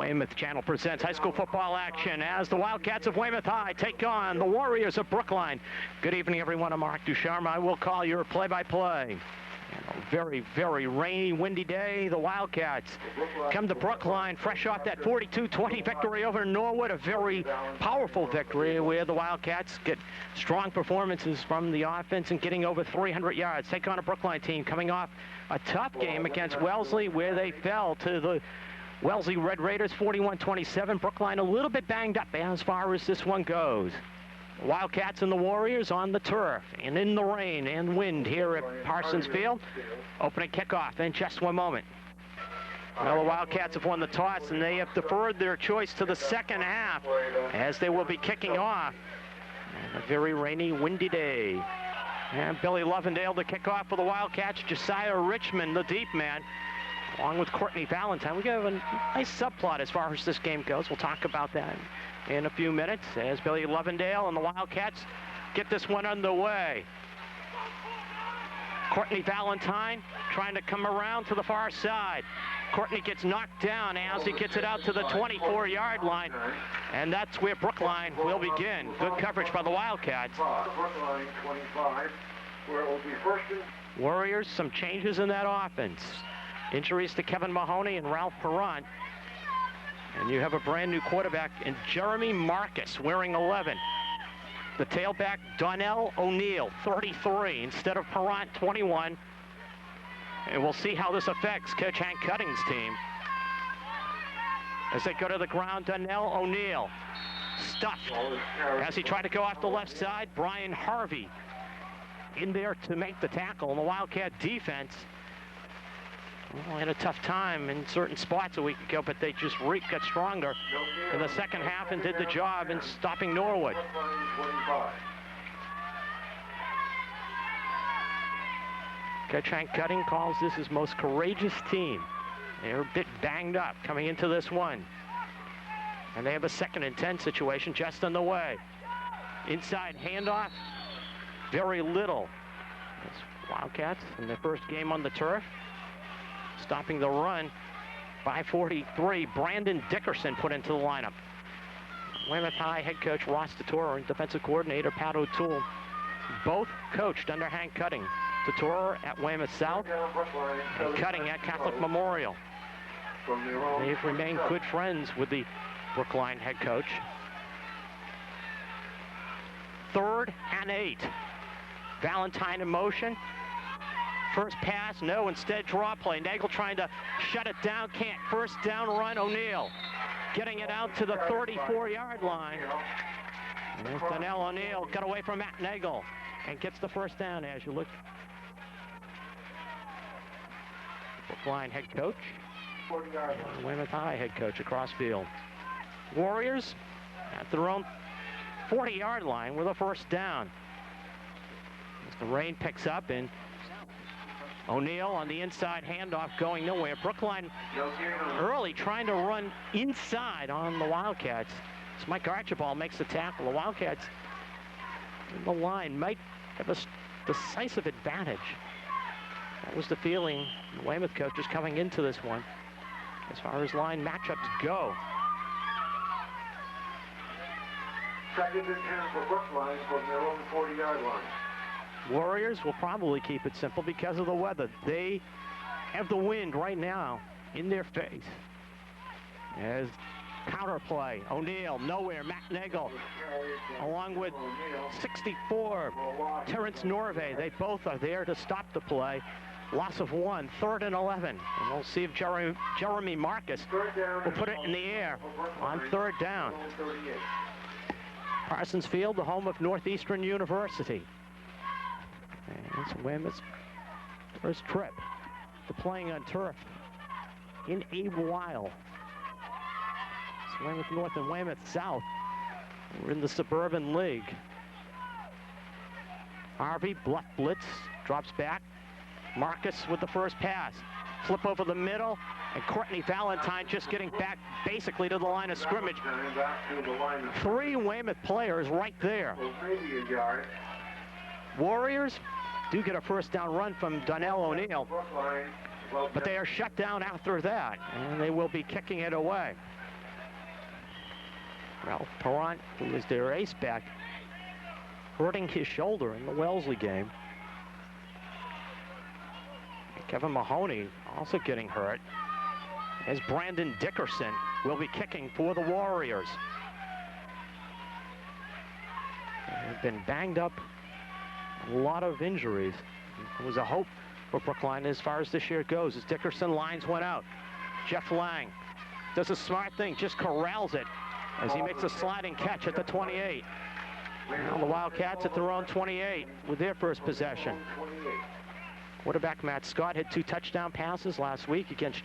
Weymouth Channel presents high school football action as the Wildcats of Weymouth High take on the Warriors of Brookline. Good evening, everyone. I'm Mark Ducharme. I will call your play-by-play. A very, very rainy, windy day. The Wildcats come to Brookline fresh off that 42-20 victory over Norwood, a very powerful victory where the Wildcats get strong performances from the offense and getting over 300 yards. Take on a Brookline team coming off a tough game against Wellesley where they fell to the Wellesley Red Raiders 41-27. Brookline a little bit banged up as far as this one goes. Wildcats and the Warriors on the turf and in the rain and wind here at Parsons Field. Opening kickoff in just one moment. Well, the Wildcats have won the toss and they have deferred their choice to the second half as they will be kicking off. And a very rainy, windy day. And Billy Lovendale to kick off for the Wildcats. Josiah Richmond, the deep man, along with Courtney Valentine. We have a nice subplot as far as this game goes. We'll talk about that in a few minutes as Billy Lovendale and the Wildcats get this one underway. Courtney Valentine trying to come around to the far side. Courtney gets knocked down as he gets it out to the 24-yard line, and that's where Brookline will begin. Good coverage by the Wildcats. Brookline 25, where it will be first and Warriors, some changes in that offense. Injuries to Kevin Mahoney and Ralph Perrant. And you have a brand new quarterback in Jeremy Marcus wearing 11. The tailback, Donnell O'Neill, 33, instead of Perrant, 21. And we'll see how this affects Coach Hank Cutting's team. As they go to the ground, Donnell O'Neill stuffed. As he tried to go off the left side, Brian Harvey in there to make the tackle. And the Wildcat defense had a tough time in certain spots a week ago, but they just got stronger in the second half and did the job in stopping Norwood. Coach Hank Cutting calls this his most courageous team. They're a bit banged up coming into this one. And they have a 2nd and 10 situation just on the way. Inside handoff, very little. It's Wildcats in their first game on the turf. Stopping the run by 43. Brandon Dickerson put into the lineup. Weymouth High head coach Ross Tatorer and defensive coordinator Pat O'Toole both coached under Hank Cutting. Tatorer at Weymouth South and Cutting at Catholic Memorial. They've remained good friends with the Brookline head coach. 3rd and 8. Valentine in motion. First pass, no, instead draw play. Nagel trying to shut it down, can't. First down run, O'Neill getting it out to the 34-yard line. And Donnell O'Neill got away from Matt Nagel and gets the first down as you look. Brookline head coach, and Weymouth High head coach across field. Warriors at their own 40-yard line with a first down. As the rain picks up and O'Neill on the inside handoff going nowhere. Brookline early trying to run inside on the Wildcats. As Mike Archibald makes the tackle. The Wildcats in the line might have a decisive advantage. That was the feeling the Weymouth coaches coming into this one as far as line matchups go. 2nd and 10 for Brookline from their own 40-yard line. Warriors will probably keep it simple because of the weather. They have the wind right now in their face. As counter play, O'Neill nowhere, Matt Nagel along with 64, Terrence Norvay. They both are there to stop the play. Loss of 1, 3rd and 11. And we'll see if Jeremy Marcus will put it in the air on 3rd down. Parsons Field, the home of Northeastern University. And it's Weymouth's first trip to playing on turf in a while. It's Weymouth North and Weymouth South. We're in the Suburban League. Harvey, bluff blitz, drops back. Marcus with the first pass. Flip over the middle, and Courtney Valentine just getting back basically to the line of scrimmage. 3 Weymouth players right there. Warriors do get a first down run from Donnell O'Neill, but they are shut down after that, and they will be kicking it away. Ralph Perrant, who is their ace back, hurting his shoulder in the Wellesley game. And Kevin Mahoney also getting hurt, as Brandon Dickerson will be kicking for the Warriors. They've been banged up, a lot of injuries. It was a hope for Brookline as far as this year goes, as Dickerson lines one out. Jeff Lang does a smart thing, just corrals it as he makes a sliding catch at the 28. Now the Wildcats at their own 28 with their first possession. Quarterback Matt Scott had 2 touchdown passes last week against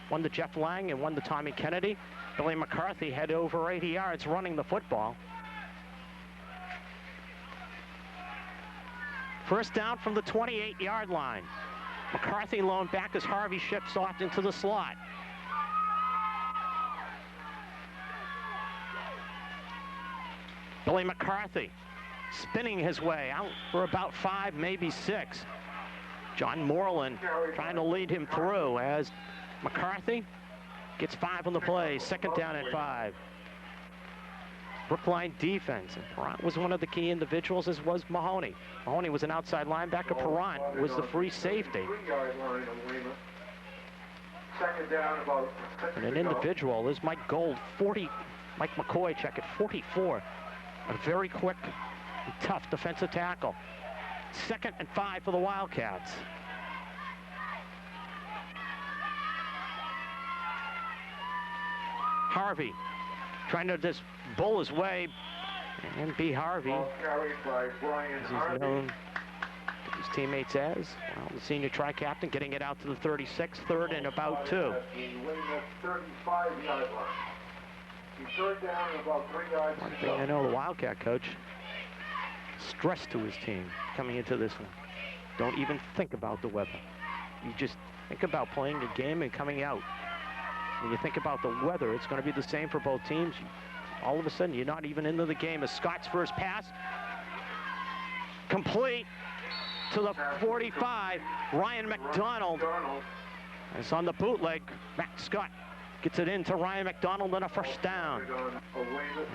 one to Jeff Lang and one to Tommy Kennedy. Billy McCarthy had over 80 yards running the football. First down from the 28-yard line. McCarthy lone back as Harvey shifts off into the slot. Billy McCarthy spinning his way out for about 5, maybe 6. John Moreland trying to lead him through as McCarthy gets 5 on the play. Second down and 5. Brookline defense, and Perrant was one of the key individuals, as was Mahoney. Mahoney was an outside linebacker. Perrant was the free safety. And an individual is Mike Gold, Mike McCoy, check it, 44. A very quick and tough defensive tackle. Second and 5 for the Wildcats. Harvey trying to just bull his way and be Harvey, as he's known to his teammates as. Well, the senior tri-captain getting it out to the 36, third and about 2. One thing I know, the Wildcat coach stressed to his team coming into this one: don't even think about the weather. You just think about playing the game and coming out. When you think about the weather, it's going to be the same for both teams. All of a sudden, you're not even into the game. As Scott's first pass, complete to the 45. Ryan McDonald is on the bootleg. Matt Scott gets it into Ryan McDonald and a first down.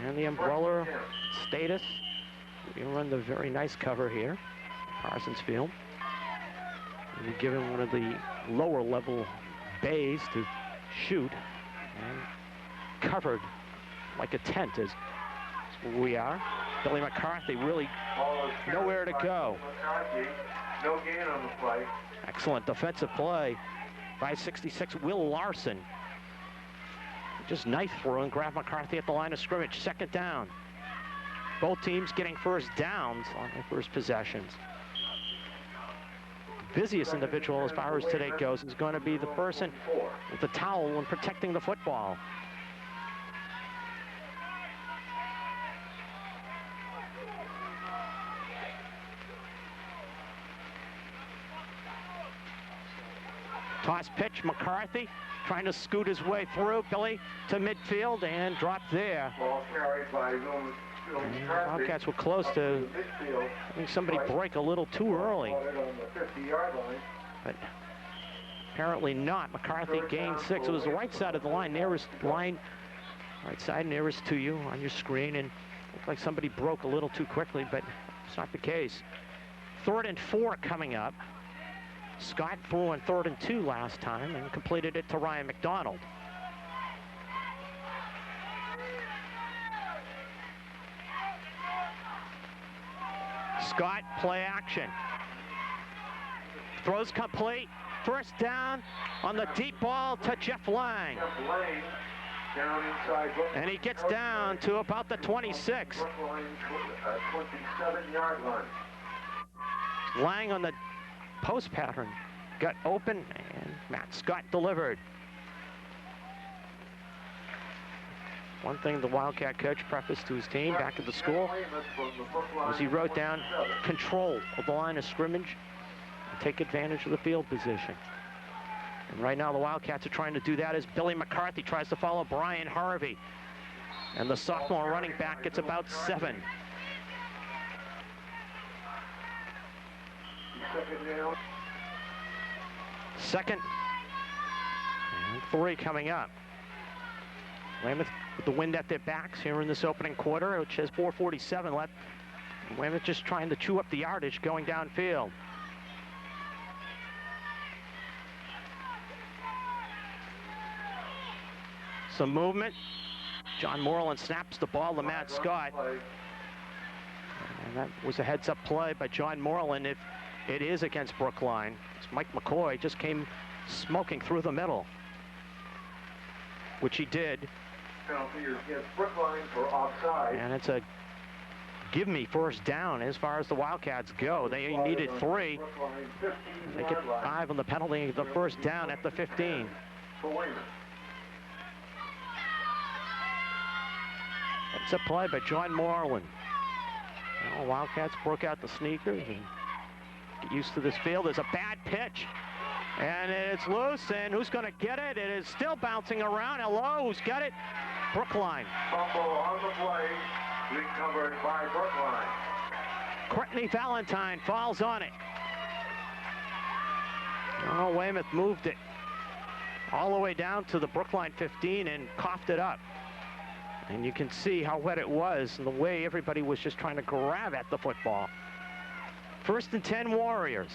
And the umbrella status. We run the very nice cover here, Parsons Field. We give him one of the lower level bays to shoot, and covered like a tent is where we are. Billy McCarthy really nowhere to go. No gain on the play. Excellent defensive play by 66 Will Larson. Just knife through and grab McCarthy at the line of scrimmage. Second down. Both teams getting first downs on their first possessions. Busiest individual as far as today goes is going to be the person with the towel when protecting the football. Toss pitch, McCarthy trying to scoot his way through. Billy to midfield and dropped there. Ball carried by Wildcats were close to having somebody break a little too early. But apparently not. McCarthy gained 6. It was the right side of the line, nearest line, right side nearest to you on your screen, and looked like somebody broke a little too quickly, but it's not the case. 3rd and 4 coming up. Scott threw on 3rd and 2 last time and completed it to Ryan McDonald. Scott, play action. Throws complete. First down on the deep ball to Jeff Lang. And he gets down to about the 26. 27-yard line. Lang on the post pattern got open, and Matt Scott delivered. One thing the Wildcat coach prefaced to his team back at the school was he wrote down control of the line of scrimmage and take advantage of the field position. And right now the Wildcats are trying to do that as Billy McCarthy tries to follow Brian Harvey. And the sophomore running back gets about 7. Second and 3 coming up. Weymouth with the wind at their backs here in this opening quarter, which has 4:47 left. Weymouth just trying to chew up the yardage going downfield. Some movement. John Moreland snaps the ball to Matt Scott. And that was a heads-up play by John Moreland if it is against Brookline. Mike McCoy just came smoking through the middle, which he did. Penalty is against Brookline for offside. And it's a give-me first down as far as the Wildcats go. They needed 3. They get 5 on the penalty, the first down at the 15. For Weymouth. It's a play by John Moreland. Well, Wildcats broke out the sneakers and get used to this field. There's a bad pitch, and it's loose, and who's going to get it? It is still bouncing around. Hello, who's got it? Brookline. Fumble on the play, recovered by Brookline. Courtney Valentine falls on it. Oh, Weymouth moved it all the way down to the Brookline 15 and coughed it up. And you can see how wet it was and the way everybody was just trying to grab at the football. 1st and 10 Warriors.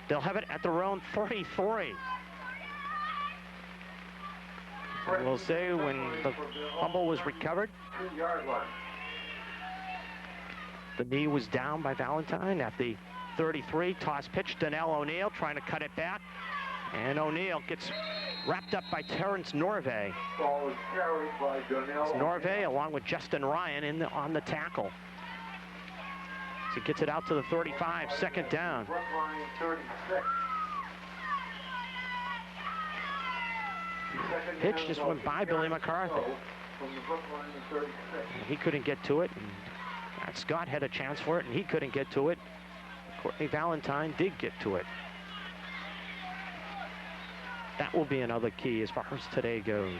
They'll have it at their own 33. And we'll say when the fumble was recovered, 2-yard line. the knee was down by Valentine at the 33. Toss pitch, Donnell O'Neill trying to cut it back. And O'Neill gets wrapped up by Terrence Norvay. Ball is carried by Donnell Norvay along with Justin Ryan on the tackle. So he gets it out to the 35, 2nd down. Brookline 36. Pitch just went by Billy McCarthy. From the Brookline 36. He couldn't get to it. And Scott had a chance for it, and he couldn't get to it. Courtney Valentine did get to it. That will be another key as far as today goes.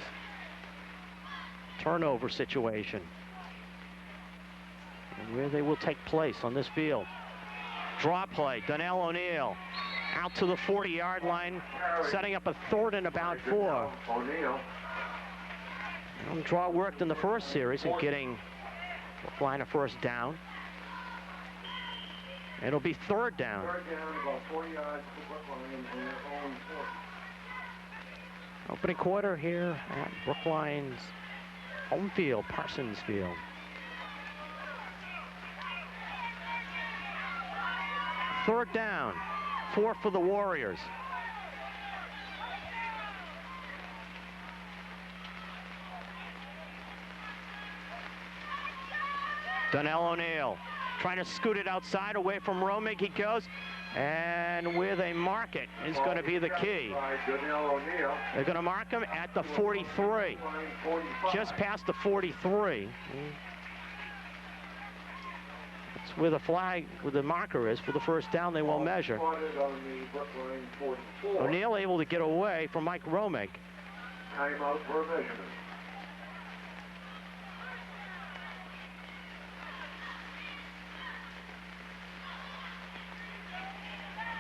Turnover situation. And where they will take place on this field. Draw play, Donnell O'Neill out to the 40-yard line, setting up a 3rd and about 4. O'Neill. Draw worked in the first series and getting Brookline a first down. It'll be 3rd down. 3rd down, about 40 yards to Brookline in their own 40. Opening quarter here at Brookline's home field, Parsons Field. Third down, 4 for the Warriors. Donnell O'Neill trying to scoot it outside away from Romig. He goes, and where they mark it is going to be the key. They're going to mark him at the 43, just past the 43. That's where the flag, where the marker is for the first down. They will measure. O'Neill able to get away from Mike Romig. Timeout for measurement.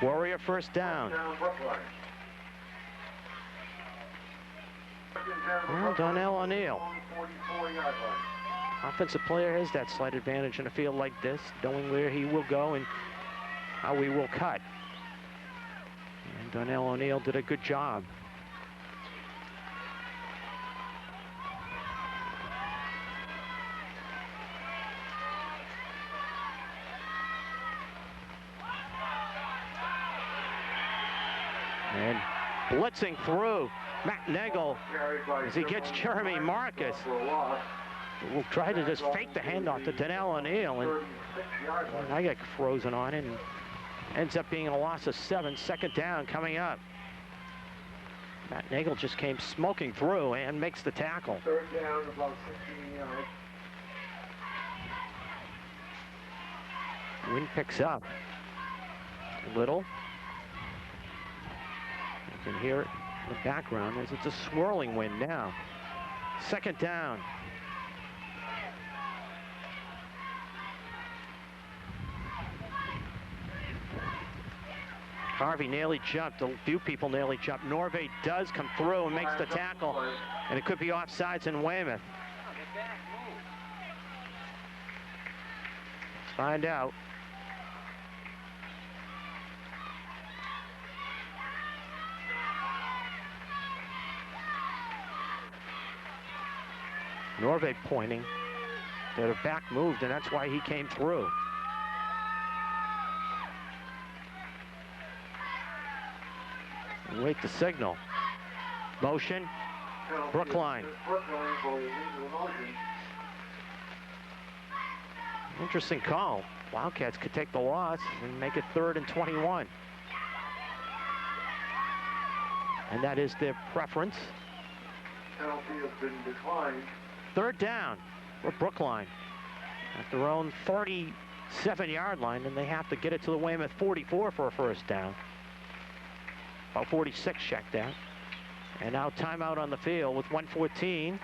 Warrior first down. Well, Donnell O'Neill. Offensive player has that slight advantage in a field like this, knowing where he will go and how he will cut. And Donnell O'Neill did a good job. And blitzing through Matt Nagel as he gets Jeremy Marcus. We'll try to just fake the handoff to Donnell O'Neill, and I get frozen on it, and ends up being a loss of 7. 2nd down coming up. Matt Nagel just came smoking through and makes the tackle. 3rd down, about 16 yards. Wind picks up a little. You can hear it in the background as it's a swirling wind now. 2nd down. Harvey nearly jumped. A few people nearly jumped. Norvay does come through and makes the tackle, and it could be offsides in Weymouth. Let's find out. Norvay pointing that her back moved, and that's why he came through. Wait the signal. Motion. Brookline. Interesting call. Wildcats could take the loss and make it 3rd and 21. And that is their preference. Penalty has been declined. 3rd down for Brookline at their own 37-yard line, and they have to get it to the Weymouth 44 for a 1st down. About 46 checked out. And now timeout on the field with 1:14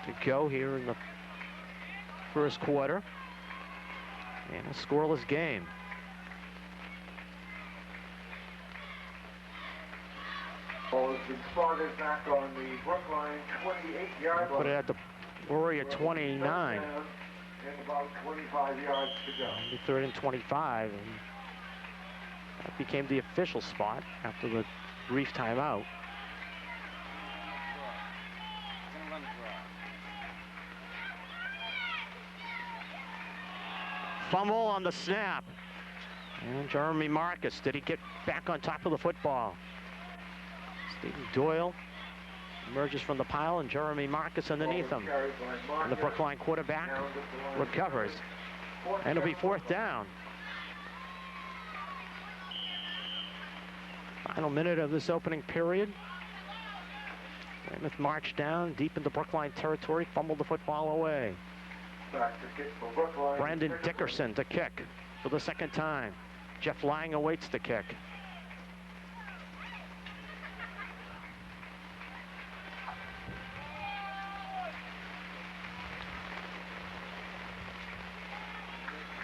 to go here in the 1st quarter. And a scoreless game. Ball has been spotted back on the Brookline 28-yard line. Put it at the Warrior 29. And about 25 yards to go. 3rd and 25. And that became the official spot after the brief timeout. Fumble on the snap. And Jeremy Marcus, did he get back on top of the football? Stephen Doyle emerges from the pile, and Jeremy Marcus underneath him. And the Brookline quarterback recovers. And it'll be 4th down. Final minute of this opening period. Weymouth marched down deep into Brookline territory, fumbled the football away. Back to kick for Brookline. Brandon Dickerson to kick for the 2nd time. Jeff Lang awaits the kick.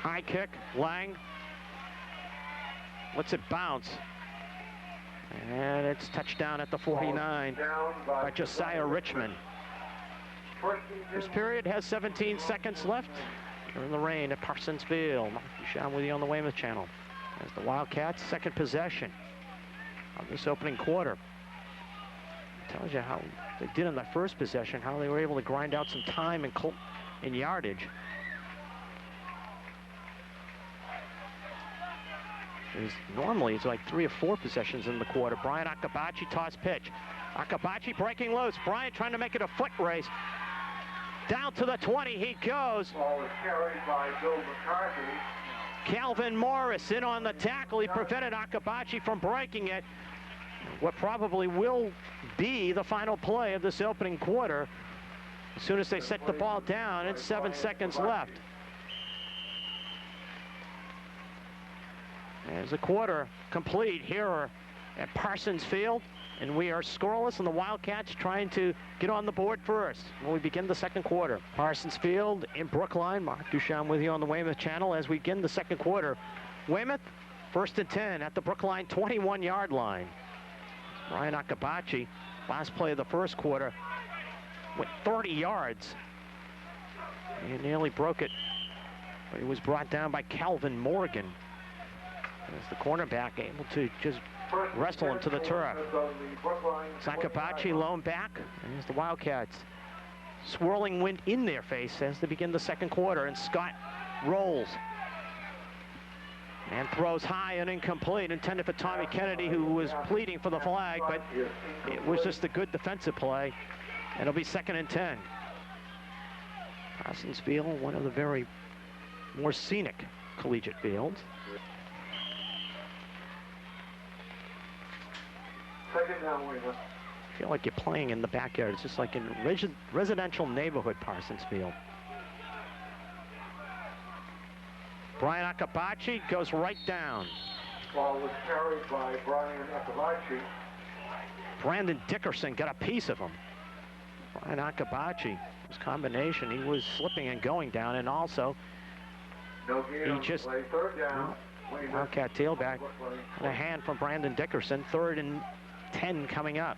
High kick, Lang lets it bounce. And it's touchdown at the 49 by Josiah Richmond. This period has 17 seconds left. You're in the rain at Parsons Field. Mark Duchamp with you on the Weymouth channel. As the Wildcats' 2nd possession of this opening quarter. It tells you how they did in the 1st possession, how they were able to grind out some time and yardage. Normally it's like 3 or 4 possessions in the quarter. Brian Akabachi toss pitch. Akabachi breaking loose. Brian trying to make it a foot race. Down to the 20 he goes. Ball is carried by Bill McCarthy. Calvin Morris in on the tackle. He prevented Akabachi from breaking it. What probably will be the final play of this opening quarter. As soon as they set the ball down, it's 7 seconds left. As the quarter complete here at Parsons Field, and we are scoreless, and the Wildcats trying to get on the board first when we begin the 2nd quarter. Parsons Field in Brookline. Mark Duchamp with you on the Weymouth channel as we begin the 2nd quarter. Weymouth, 1st and 10 at the Brookline 21-yard line. Ryan Akabachi, last play of the 1st quarter, went 30 yards. He nearly broke it, but he was brought down by Calvin Morgan. As the cornerback able to just wrestle him to the turf. Akabachi lone back, and as the Wildcats swirling wind in their face as they begin the 2nd quarter, and Scott rolls and throws high and incomplete, intended for Tommy Kennedy, who was pleading for the flag, but it was just a good defensive play, and it'll be 2nd and 10. Parsons Field, one of the very more scenic collegiate fields. 2nd down, Weymouth. I feel like you're playing in the backyard. It's just like in residential neighborhood, Parsons Field. Brian Akabachi goes right down. Ball was carried by Brian Akabachi. Brandon Dickerson got a piece of him. Brian Akabachi, his combination, he was slipping and going down, and also No gain on the play. 3rd down. Wildcat tailback. And a hand from Brandon Dickerson. 3rd and 10 coming up.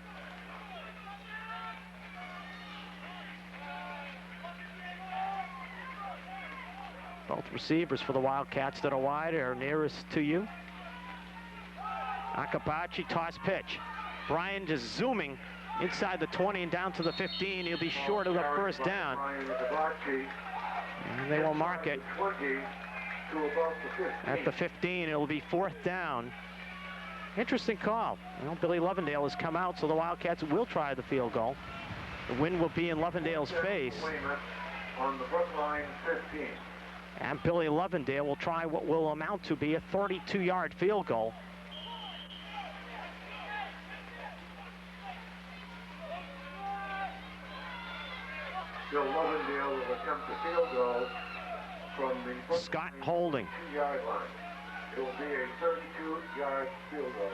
Both receivers for the Wildcats that are wide are nearest to you. Akabachi toss pitch. Bryan just zooming inside the 20 and down to the 15. He'll be short of the first down. And they will mark it at the 15. It'll be 4th down. Interesting call. Well, Billy Lovendale has come out, so the Wildcats will try the field goal. The wind will be in Lovendale's face. On the Brookline 15. And Billy Lovendale will try what will amount to be a 32-yard field goal. Bill Lovendale will attempt a field goal from the Scott Holding. 2-yard line. It will be a 32-yard field goal.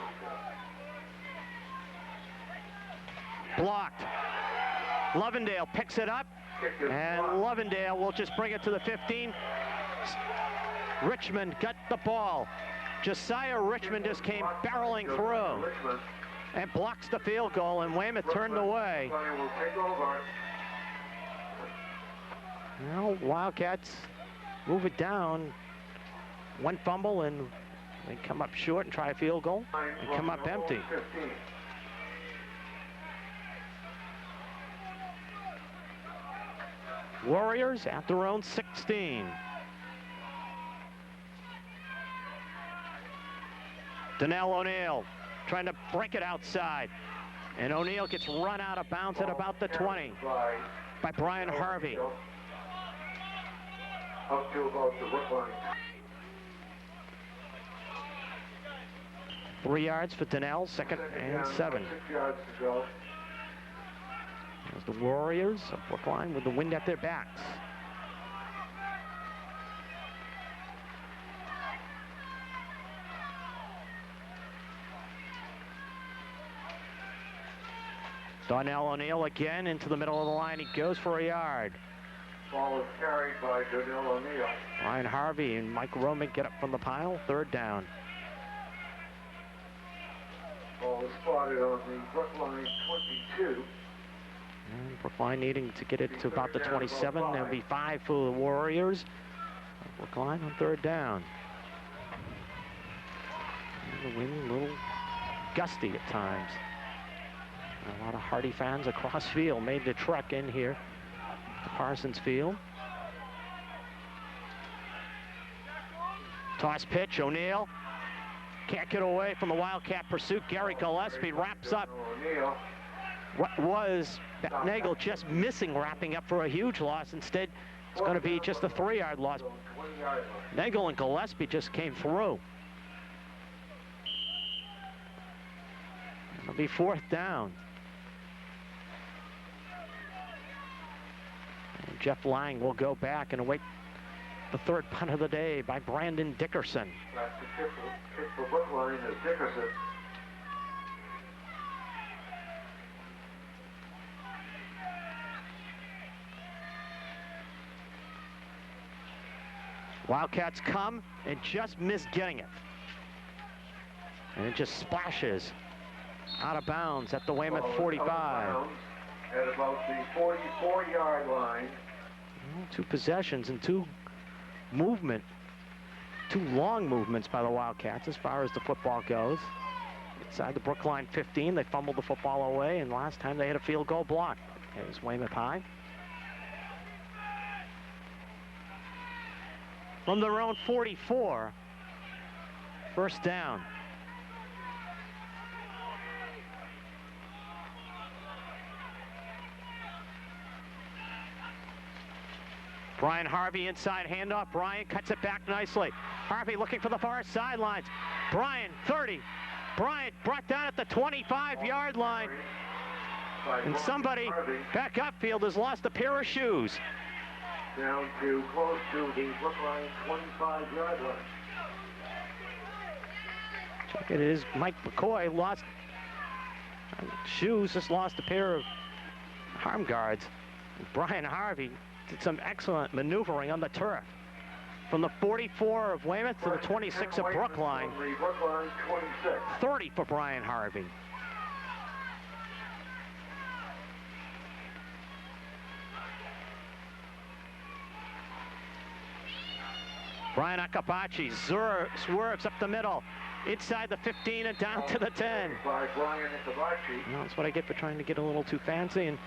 Blocked. Lovendale picks it up, and Lovendale will just bring it to the 15. Richmond got the ball. Josiah Richmond just came barreling through and blocks the field goal, and Weymouth turned away. Well, Wildcats move it down. One fumble, and they come up short and try a field goal and come up empty. Warriors at their own 16. Donnell O'Neill trying to break it outside. And O'Neill gets run out of bounds at about the 20 by Brian Harvey. Up to about the Brookline. 3 yards for Donnell, 2nd and 7. 6 yards to go. As the Warriors of Brookline with the wind at their backs. Donnell O'Neill again into the middle of the line. He goes for a yard. Ball is carried by Donnell O'Neill. Brian Harvey and Mike Roman get up from the pile. 3rd down. Ball is spotted on the Brookline 22. And Brookline needing to get it to about the 27. There'll be 5 for the Warriors. Brookline on 3rd down. And the wind a little gusty at times. A lot of Hardy fans across field made the trek in here to Parsons Field. Toss pitch, O'Neill can't get away from the Wildcat pursuit. Gary Gillespie wraps up what was Nagel just missing, wrapping up for a huge loss. Instead, it's going to be just a 3-yard loss. Nagel and Gillespie just came through. It'll be 4th down. And Jeff Lang will go back and await the 3rd punt of the day by Brandon Dickerson. That's the kick for Brookline is Dickerson. Wildcats come and just miss getting it. And it just splashes out of bounds at the Weymouth 45. At about the 44-yard line. 2 possessions and 2 long movements by the Wildcats as far as the football goes. Inside the Brookline 15, they fumbled the football away, and last time they had a field goal block. Here's Weymouth High. From their own 44, 1st down. Brian Harvey inside handoff. Brian cuts it back nicely. Harvey looking for the far sidelines. Brian 30. Brian brought down at the 25-yard line. And somebody back upfield has lost a pair of shoes. Down to close to the Brookline 25-yard line. Check it is. Mike McCoy lost shoes, just lost a pair of arm guards. Brian Harvey did some excellent maneuvering on the turf. from the 44 of Weymouth to the 26 of Brookline. 30 for Brian Harvey. Brian Akabachi swerves up the middle, inside the 15 and down to the 10. By Brian Akabachi. Well, that's what I get for trying to get a little too fancy and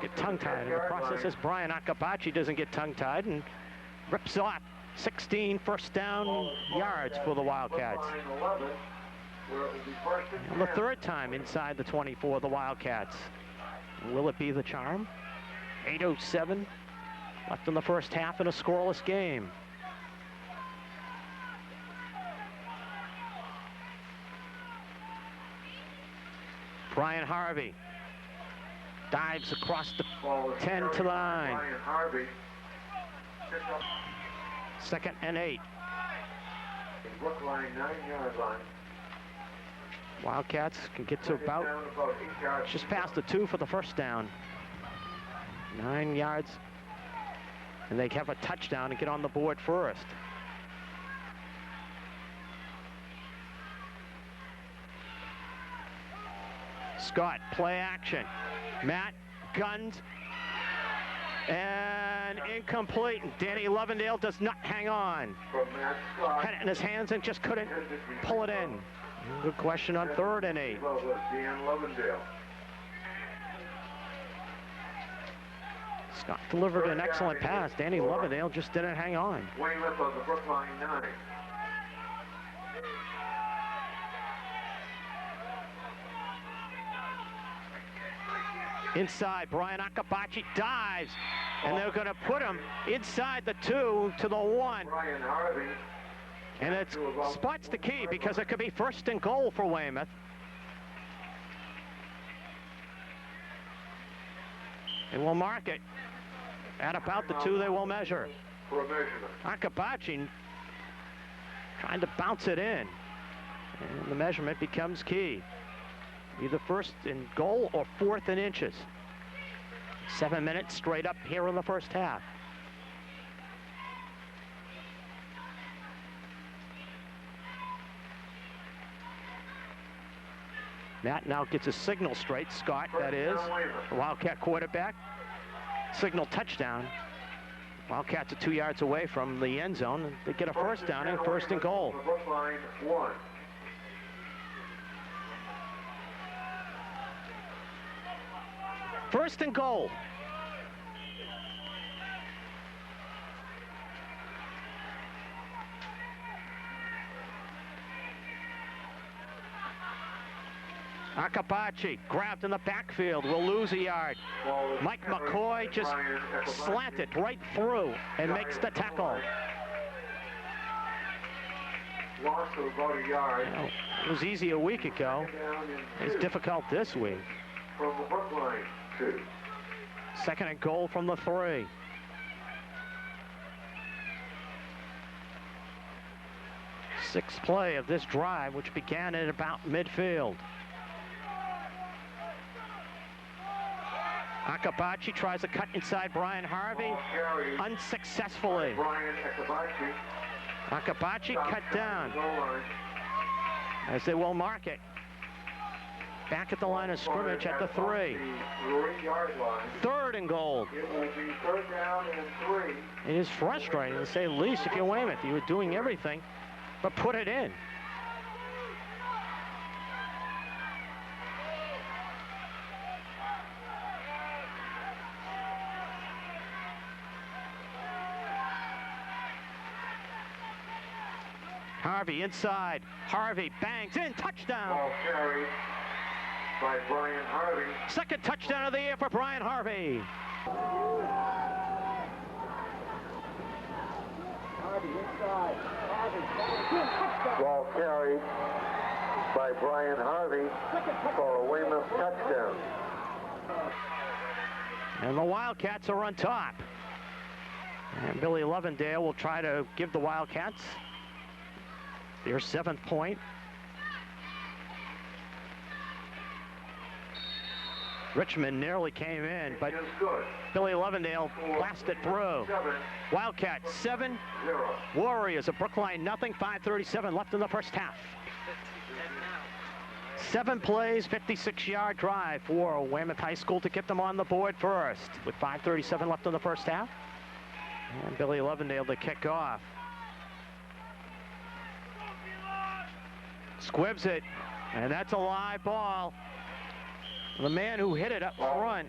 get tongue-tied in the process. As Brian Akabachi doesn't get tongue-tied and rips off 16 first down yards for the Wildcats. And the third time inside the 24 of the Wildcats. Will it be the charm? 8:07 left in the first half in a scoreless game. Brian Harvey dives across the 10 to the 9. Brian Harvey. 2nd and 8. Brookline 9-yard line. Wildcats can get to about just past the 2 for the first down. 9 yards. And they have a touchdown and get on the board first. Scott, play action. Matt guns. And incomplete. Danny Lovendale does not hang on. Had it in his hands and just couldn't pull it in. Good question on 3rd and 8. Scott delivered an excellent pass. Danny Lovendale just didn't hang on. Weymouth on the Brookline 9. Inside, Brian Akabachi dives, and they're going to put him inside the 2 to the 1. Brian Harvey. And it spots the key because it could be 1st and goal for Weymouth. And we'll mark it at about the 2 they will measure. For a measurement. Akabachi trying to bounce it in. And the measurement becomes key. Either 1st and goal or 4th and inches. 7 minutes straight up here in the first half. Matt now gets a signal straight. Scott, that is, the Wildcat quarterback. Signal touchdown. Wildcats are 2 yards away from the end zone. And they get a first down and 1st and goal. Brookline 1. First and goal. Akabachi grabbed in the backfield, will lose a yard. Mike McCoy just slanted right through and makes the tackle. Loss of about a yard. Well, it was easy a week ago. It's difficult this week. From the Brookline 2. 2nd and goal from the 3. Sixth play of this drive, which began at about midfield. Akabachi tries to cut inside Brian Harvey, unsuccessfully. Brian Akabachi cut down, as they will mark it. Back at the line of scrimmage at the 3. 3-yard line. 3rd and goal. It will be 3rd down and 3. It is frustrating, to say the least, if you're Weymouth. You were doing everything but put it in. Harvey inside. Harvey bangs in. Touchdown. Ball carried by Brian Harvey. 2nd touchdown of the year for Brian Harvey. Harvey inside. Ball carried by Brian Harvey for a Weymouth touchdown. And the Wildcats are on top. And Billy Lovendale will try to give the Wildcats their 7th point. Richmond nearly came in, but Billy Lovendale blasted through. Wildcats 7, Warriors of Brookline nothing. 5:37 left in the first half. 7 plays, 56-yard drive for Weymouth High School to get them on the board first, with 5:37 left in the first half. And Billy Lovendale to kick off. Squibs it, and that's a live ball. The man who hit it up front,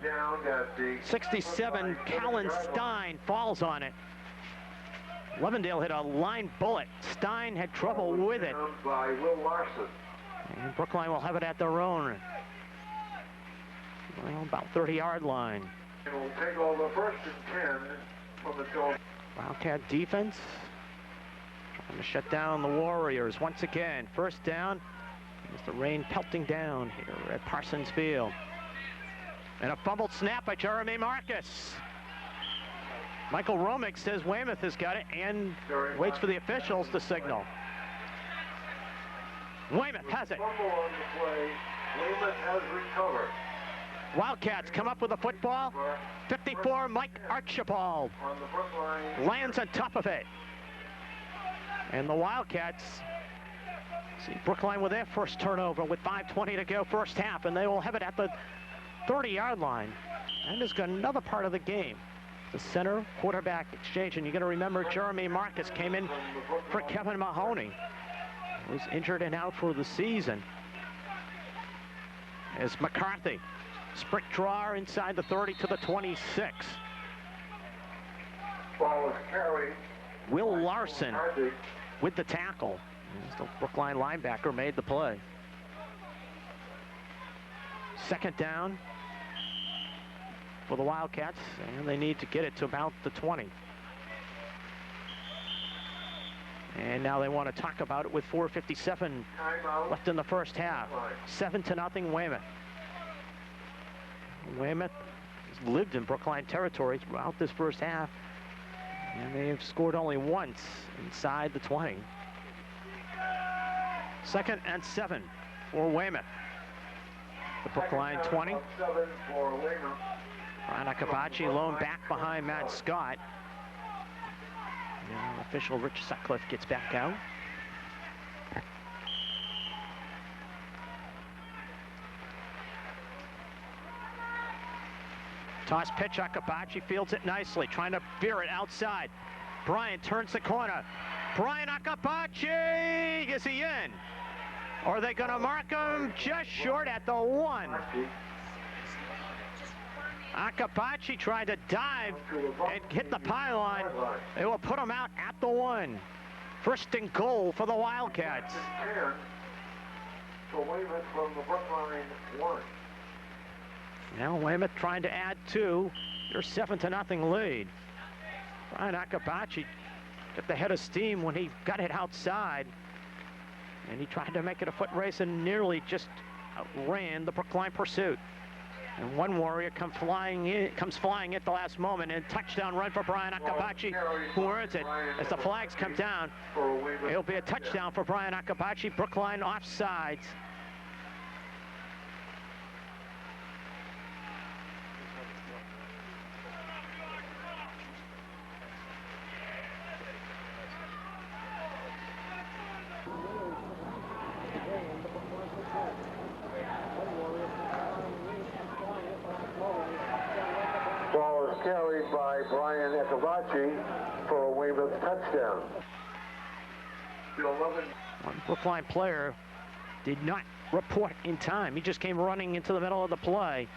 67, Callan Stein, falls on it. Lovendale hit a line bullet. Stein had trouble with it. And Brookline will have it at their own. Well, about 30-yard line. We'll take over first and 10 from the goal. Wildcat defense trying to shut down the Warriors once again. First down. It's the rain pelting down here at Parsons Field. And a fumbled snap by Jeremy Marcus. Michael Romick says Weymouth has got it and waits for the officials to signal. Weymouth has it. Fumble on the play. Weymouth has recovered. Wildcats come up with the football. 54, Mike Archibald On the Brookline. lands on top of it. And the Wildcats see Brookline with their first turnover with 5:20 to go first half, and they will have it at the 30-yard line. And there's got another part of the game. The center quarterback exchange, and you're going to remember Jeremy Marcus came in for Kevin Mahoney. Was injured and out for the season. As McCarthy, sprint draw inside the 30 to the 26. Ball is carried. Will Larson with the tackle. As the Brookline linebacker made the play. Second down for the Wildcats, and they need to get it to about the 20. And now they want to talk about it with 4:57 left in the first half. 7-0 Weymouth. Weymouth has lived in Brookline territory throughout this first half, and they have scored only once inside the 20. 2nd and 7 for Weymouth. The Brookline 20. Ryan Akabachi lone back behind Matt Scott. Now official Rich Sutcliffe gets back out. Toss pitch, Akabachi fields it nicely, trying to veer it outside. Bryant turns the corner. Brian Akabachi, is he in? Or are they going to mark him just short at the 1? Akabachi tried to dive and hit the pylon. They will put him out at the 1. First and goal for the Wildcats. For Weymouth from the Brookline 1. Now Weymouth trying to add 2. Their 7-0 lead. Brian Akabachi got the head of steam when he got it outside. And he tried to make it a foot race and nearly just outran the Brookline pursuit. And one Warrior comes flying at the last moment, and touchdown run for Brian Akabachi, who earns it. As the flags come down, it'll be a touchdown for Brian Akabachi. Brookline offsides. Carried by Brian Akabachi for a Weymouth touchdown. One Brookline player did not report in time. He just came running into the middle of the play.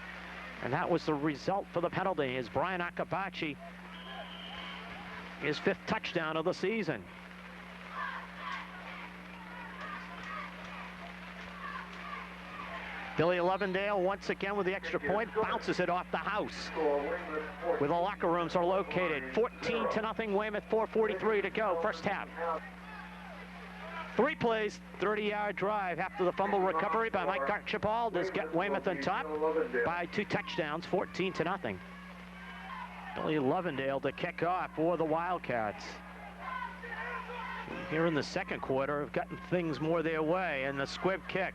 And that was the result for the penalty, as Brian Akabachi, his 5th touchdown of the season. Billy Lovendale once again with the extra point, bounces it off the house where the locker rooms are located. 14-0 Weymouth, 4:43 to go, first half. 3 plays, 30-yard drive after the fumble recovery by Mike Archibald has got Weymouth on top by 2 touchdowns, 14-0. Billy Lovendale to kick off for the Wildcats. Here in the second quarter have gotten things more their way, and the squib kick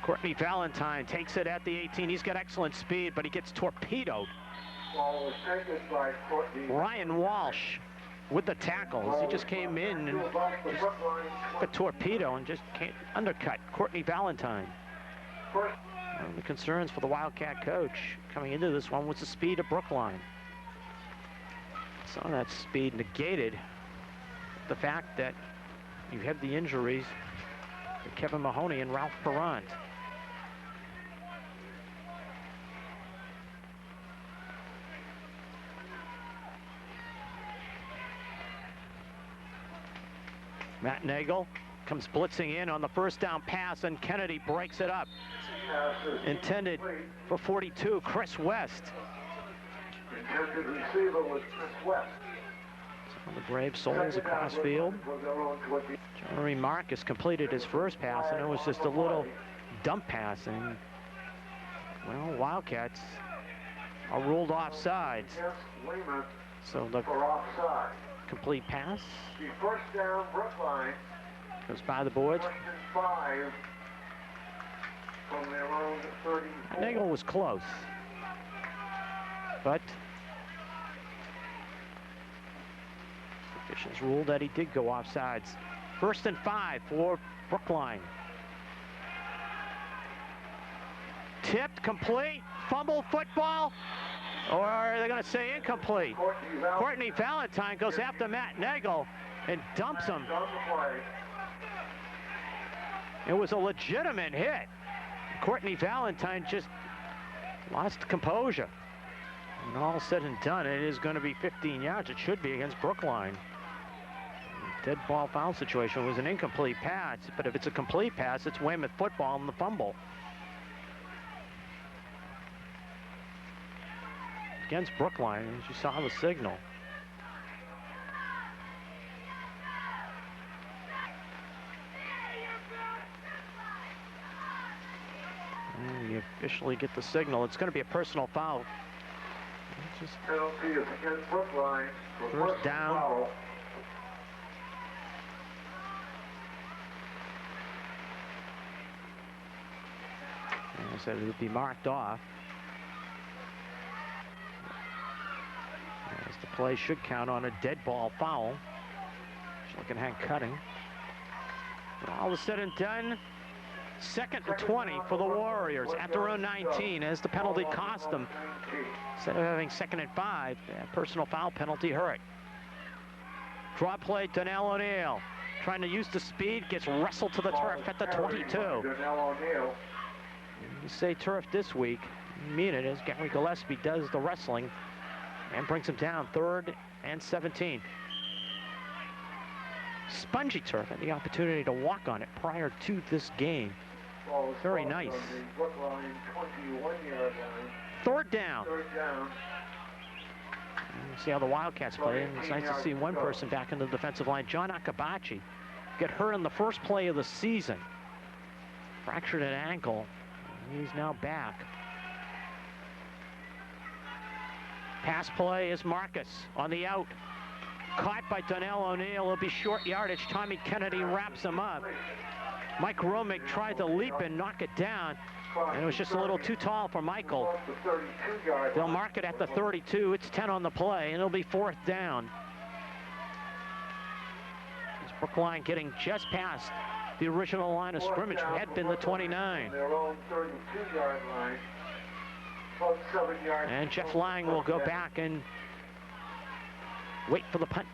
Courtney Valentine takes it at the 18. He's got excellent speed, but he gets torpedoed. Ball was taken by Courtney. Ryan Walsh with the tackles. He just came in and just took a torpedo and just can't undercut Courtney Valentine. One of the concerns for the Wildcat coach coming into this one was the speed of Brookline. Some of that speed negated the fact that you have the injuries to Kevin Mahoney and Ralph Perrant. Matt Nagel comes blitzing in on the first down pass, and Kennedy breaks it up. Intended for 42, Chris West. Intended receiver was Chris West. Some of the brave souls across field. Jeremy Marcus completed his first pass, and it was just a little dump pass. And, well, Wildcats are ruled offsides. So the complete pass The first down, Brookline. goes by the boards. 5 from their own 34. Nagel was close, but officials ruled that he did go offsides. 1st and 5 for Brookline. Tipped, complete, fumble football, or are they going to say incomplete? Courtney Valentine goes after Matt Nagel and dumps him. It was a legitimate hit. Courtney Valentine just lost composure. And all said and done, it is going to be 15 yards. It should be against Brookline. Dead ball foul situation was an incomplete pass, but if it's a complete pass, it's Weymouth football and the fumble. Against Brookline, as you saw the signal. And you officially get the signal. It's going to be a personal foul. Just Penalty is against Brookline. first down. Foul. I said it would be marked off. As the play should count on a dead ball foul. Schlickenhand cutting. All is said and done. 2nd and 20 for the Warriors at their own 19 as the penalty cost them. Instead of having 2nd and 5, that personal foul penalty hurt. Draw play, Donnell O'Neill. Trying to use the speed, gets wrestled to the turf at the 22. You say turf this week, you mean it, as Gary Gillespie does the wrestling and brings him down. 3rd and 17. Spongy turf, had the opportunity to walk on it prior to this game. Very nice. 3rd down. See how the Wildcats play, and it's nice to see one person back in the defensive line. John Akabachi get hurt in the first play of the season. Fractured an ankle. He's now back. Pass play is Marcus on the out. Caught by Donnell O'Neill. It'll be short yardage. Tommy Kennedy wraps him up. Mike Romick tried to leap and knock it down, and it was just a little too tall for Michael. They'll mark it at the 32. It's 10 on the play, and it'll be 4th down. It's Brookline getting just past the original line of scrimmage, which had been the 29. Their own 32-yard line. About 7 yards. And Jeff Lang will go back and wait for the punt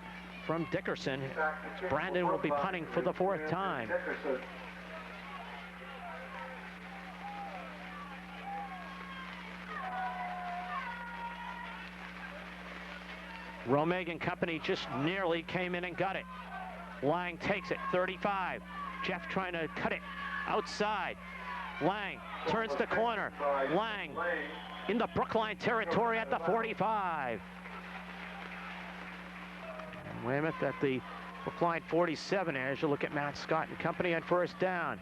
from Dickerson. Brandon will be punting for the 4th time. Romeg and company just nearly came in and got it. Lang takes it, 35. Jeff trying to cut it outside. Lang turns the corner. Lang in the Brookline territory at the 45. And Weymouth at the Brookline 47 as you look at Matt Scott and company on 1st down.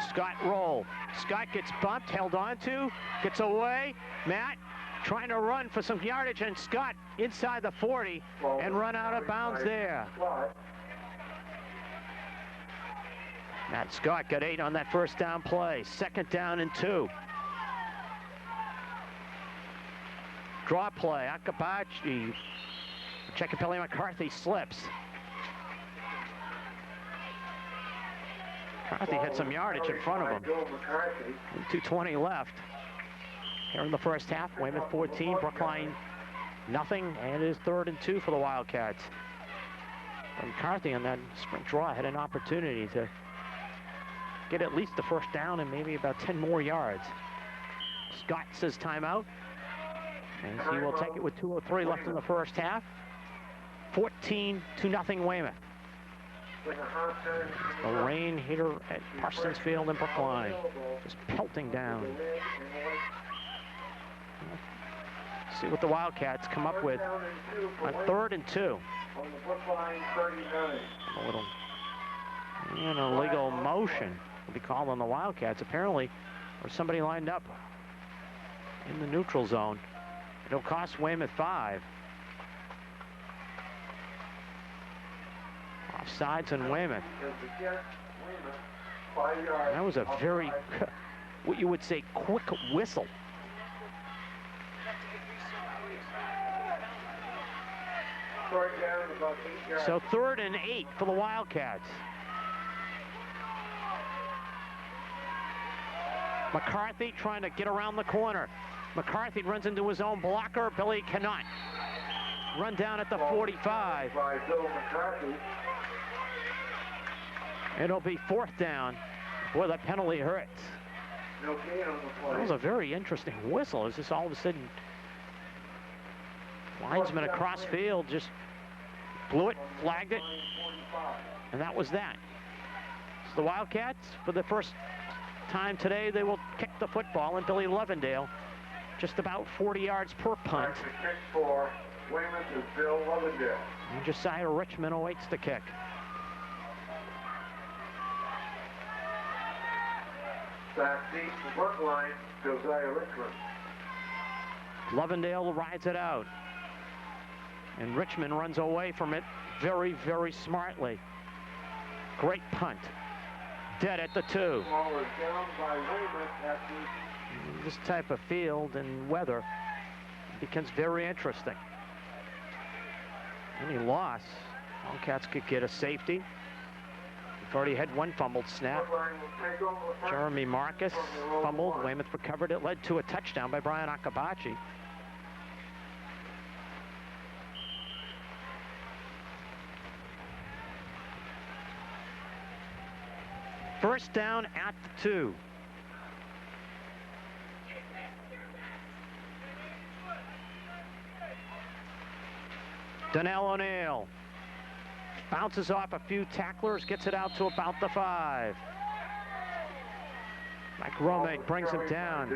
Scott roll. Scott gets bumped, held onto, gets away. Matt trying to run for some yardage, and Scott inside the 40 and run out of bounds there. Matt Scott got 8 on that first down play. Second down and 2. Draw play. Akabachi. Chekapelli McCarthy slips. McCarthy had some yardage in front of him. 2:20 left. Here in the first half, Weymouth 14, Brookline nothing, and it is 3rd and 2 for the Wildcats. And McCarthy on that sprint draw had an opportunity to get at least the first down and maybe about 10 more yards. Scott says timeout, and he will take it with 2:03 left in the first half. 14-0 Weymouth. The rain here at Parsons Field in Brookline, just pelting down. See what the Wildcats come up with on 3rd and 2. A little illegal motion will be called on the Wildcats. Apparently, there's somebody lined up in the neutral zone. It'll cost Weymouth 5. Offsides in Weymouth. That was a very, what you would say, quick whistle. So 3rd and 8 for the Wildcats. McCarthy trying to get around the corner. McCarthy runs into his own blocker. Billy cannot. Run down at the 45. It'll be 4th down. Boy, that penalty hurts. That was a very interesting whistle. It's just all of a sudden, linesman across field just blew it, flagged it, and that was that. So the Wildcats, for the first time today, they will kick the football, and Billy Lovendale, just about 40 yards per punt. The kick for Weymouth is Bill Lovendale. And Josiah Richmond awaits the kick. Back deep for Brookline, Josiah Richmond. Lovendale rides it out. And Richmond runs away from it very, very smartly. Great punt. Dead at the 2. Ball is down by Weymouth after This type of field and weather becomes very interesting. Any loss, Wildcats could get a safety. We've already had one fumbled snap. Jeremy Marcus fumbled. Weymouth recovered it. Led to a touchdown by Brian Akabachi. First down at the 2. Donnell O'Neill bounces off a few tacklers, gets it out to about the 5. Mike Rome brings him down.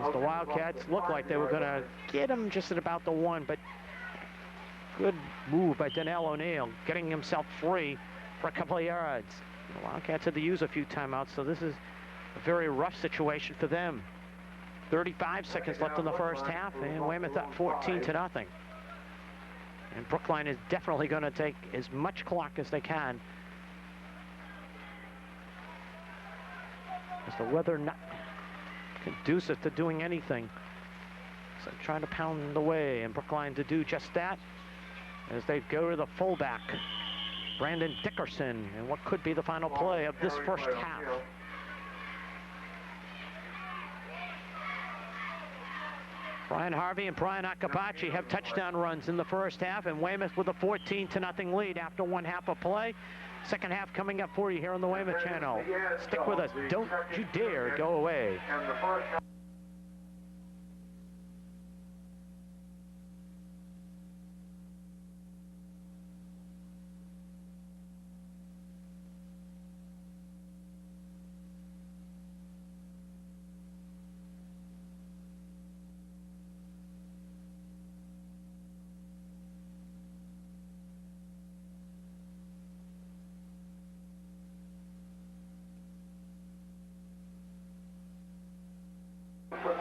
As the Wildcats looked like they were going to get him just at about the 1, but good move by Donnell O'Neill, getting himself free for a couple of yards. The Wildcats had to use a few timeouts, so this is a very rough situation for them. 35 seconds left in the first half, and Weymouth up 14-0. And Brookline is definitely going to take as much clock as they can, as the weather not conducive to doing anything. So trying to pound away, and Brookline to do just that as they go to the fullback, Brandon Dickerson, and what could be the final play of this first half. Brian Harvey and Brian Akabachi have touchdown runs in the first half, and Weymouth with a 14-0 lead after one half of play. Second half coming up for you here on the Weymouth channel. Stick with us. Don't you dare go away.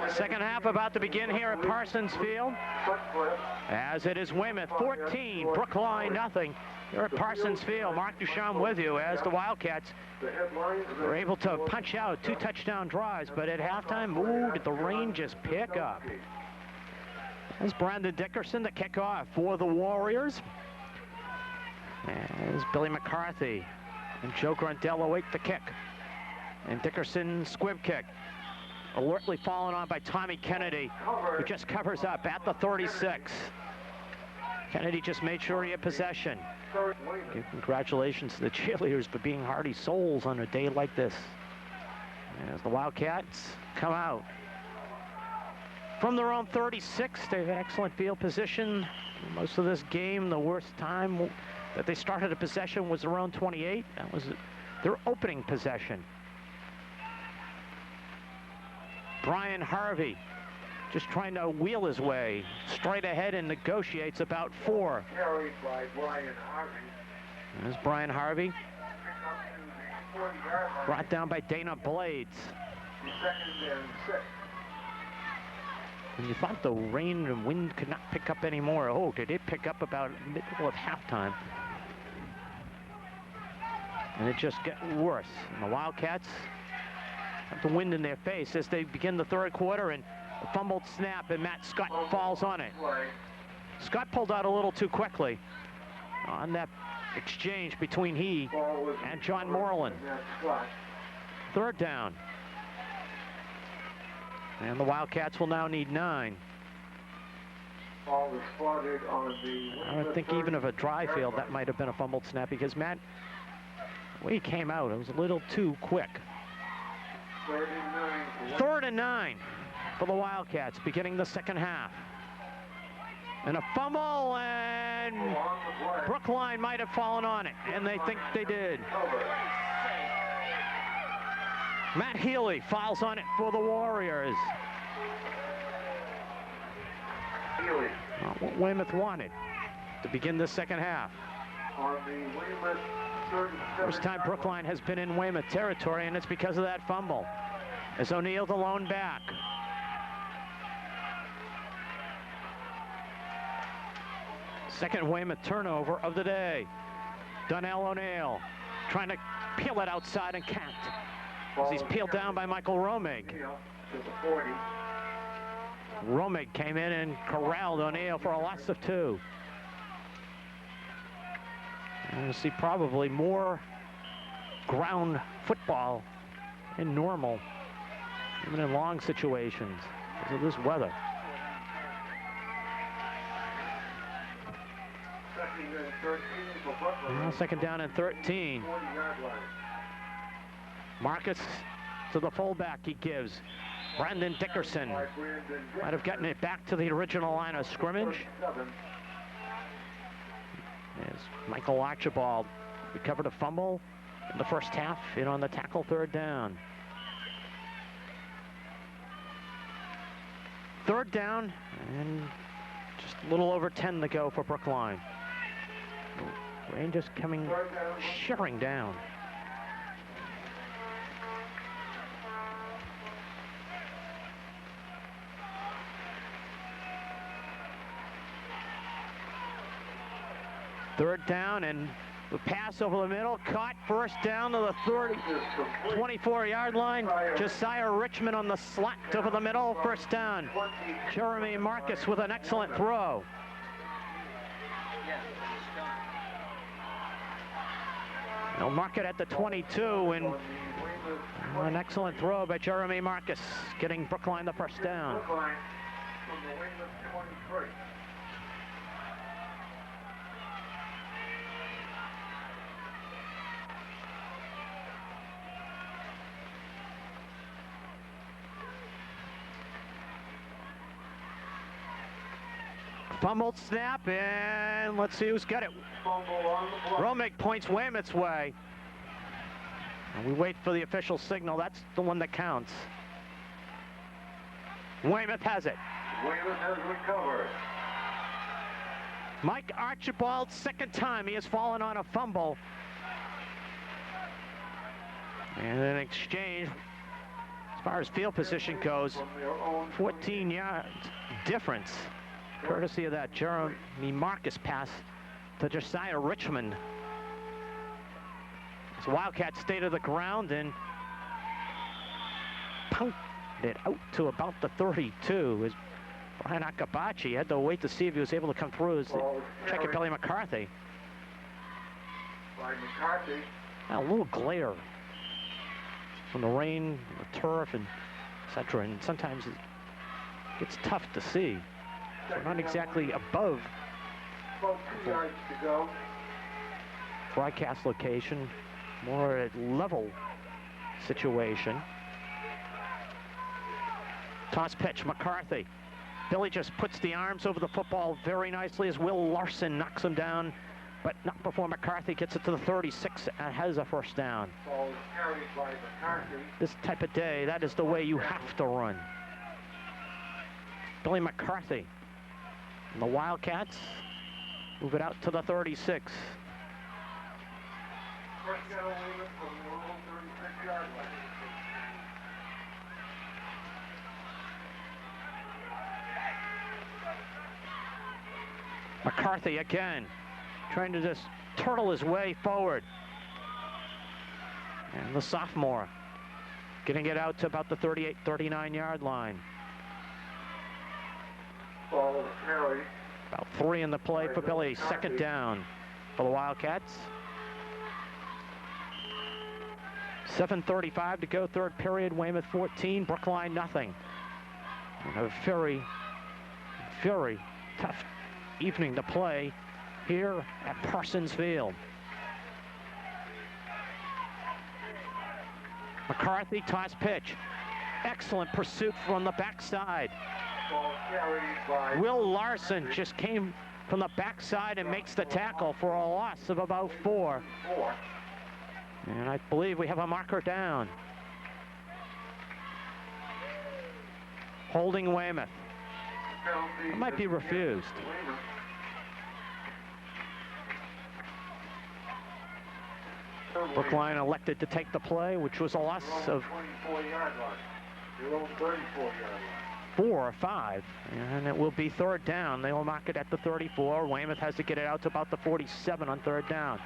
Second half about to begin here at Parsons Field, as it is Weymouth 14, Brookline nothing. Here at Parsons Field, Mark Ducharme with you as the Wildcats were able to punch out 2 touchdown drives, but at halftime, ooh, did the rain just pick up. There's Brandon Dickerson to kick off for the Warriors. There's Billy McCarthy and Joe Grandel await the kick. And Dickerson squib kick. Alertly fallen on by Tommy Kennedy, who just covers up at the 36. Kennedy just made sure he had possession. Congratulations to the cheerleaders for being hardy souls on a day like this. As the Wildcats come out from their own 36, they've had excellent field position. Most of this game, the worst time that they started a possession was their own 28. That was their opening possession. Brian Harvey just trying to wheel his way straight ahead and negotiates about 4. Carried by Brian Harvey. There's Brian Harvey. Brought down by Dana Blades. Second and 6. And you thought the rain and wind could not pick up anymore. Oh, did it pick up about middle of halftime? And it just got worse. And the Wildcats have the wind in their face as they begin the third quarter, and a fumbled snap, and Matt Scott falls on it. Scott pulled out a little too quickly on that exchange between he and John Moreland. Third down. And the Wildcats will now need 9. I don't think even of a dry field that might have been a fumbled snap, because Matt, the way he came out, it was a little too quick. 3rd and 9 for the Wildcats beginning the second half. And a fumble, and Brookline might have fallen on it, and they think they did. Matt Healy fouls on it for the Warriors. Not what Weymouth wanted to begin the second half. First time Brookline has been in Weymouth territory, and it's because of that fumble. As O'Neill the lone back. Second Weymouth turnover of the day. Donnell O'Neill trying to peel it outside and can't. As he's peeled down by Michael Romig. Romig came in and corralled O'Neill for a loss of 2. And we'll see probably more ground football in normal, even in long situations, because of this weather. Now second down and 13. Marcus to the fullback he gives. Brandon Dickerson might have gotten it back to the original line of scrimmage. As Michael Archibald recovered a fumble in the first half, in on the tackle, 3rd down. 3rd down, and just a little over 10 to go for Brookline. Rain just coming, shivering down. Third down, and the pass over the middle, caught, first down to the 24-yard line. Josiah Richmond on the slant over the middle, first down. Jeremy Marcus with an excellent throw. They'll mark it at the 22, and an excellent throw by Jeremy Marcus, getting Brookline the first down. Fumbled snap, and let's see who's got it. Romig points Weymouth's way. And we wait for the official signal. That's the one that counts. Weymouth has it. Weymouth has recovered. Mike Archibald, second time he has fallen on a fumble. And an exchange far as field position goes, 14 yards difference, courtesy of that Jeremy Marcus pass to Josiah Richmond. As Wildcats stay to the ground and pounded it out to about the 32. As Brian Akabachi had to wait to see if he was able to come through. Checking Billy McCarthy. A little glare from the rain, the turf, and etc. And sometimes it's tough to see. So not exactly above broadcast location, more a level situation. Toss pitch, McCarthy. Billy just puts the arms over the football very nicely as Will Larson knocks him down, but not before McCarthy gets it to the 36 and has a first down. This type of day, that is the way you have to run. Billy McCarthy and the Wildcats move it out to the 36. McCarthy again, trying to just turtle his way forward. And the sophomore getting it out to about the 38, 39 yard line. About 3 in the play for Billy. Second down for the Wildcats. 7:35 to go, third period. Weymouth 14, Brookline nothing. And a very, very tough evening to play here at Parsons Field. McCarthy, toss pitch. Excellent pursuit from the backside. Will Larson just came from the backside and makes the tackle for a loss of about 4. And I believe we have a marker down. Holding Weymouth. It might be refused. Brookline elected to take the play, which was a loss of 4 or 5, and it will be third down. They will mark it at the 34. Weymouth has to get it out to about the 47 on third down.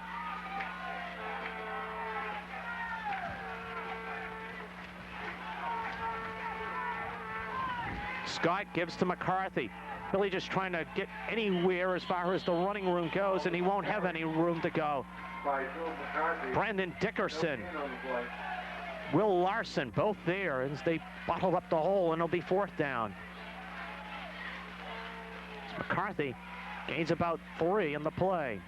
Scott gives to McCarthy. Billy just trying to get anywhere as far as the running room goes, and he won't have any room to go. Brandon Dickerson, Will Larson, both there as they bottle up the hole, and it'll be fourth down. McCarthy gains about 3 in the play.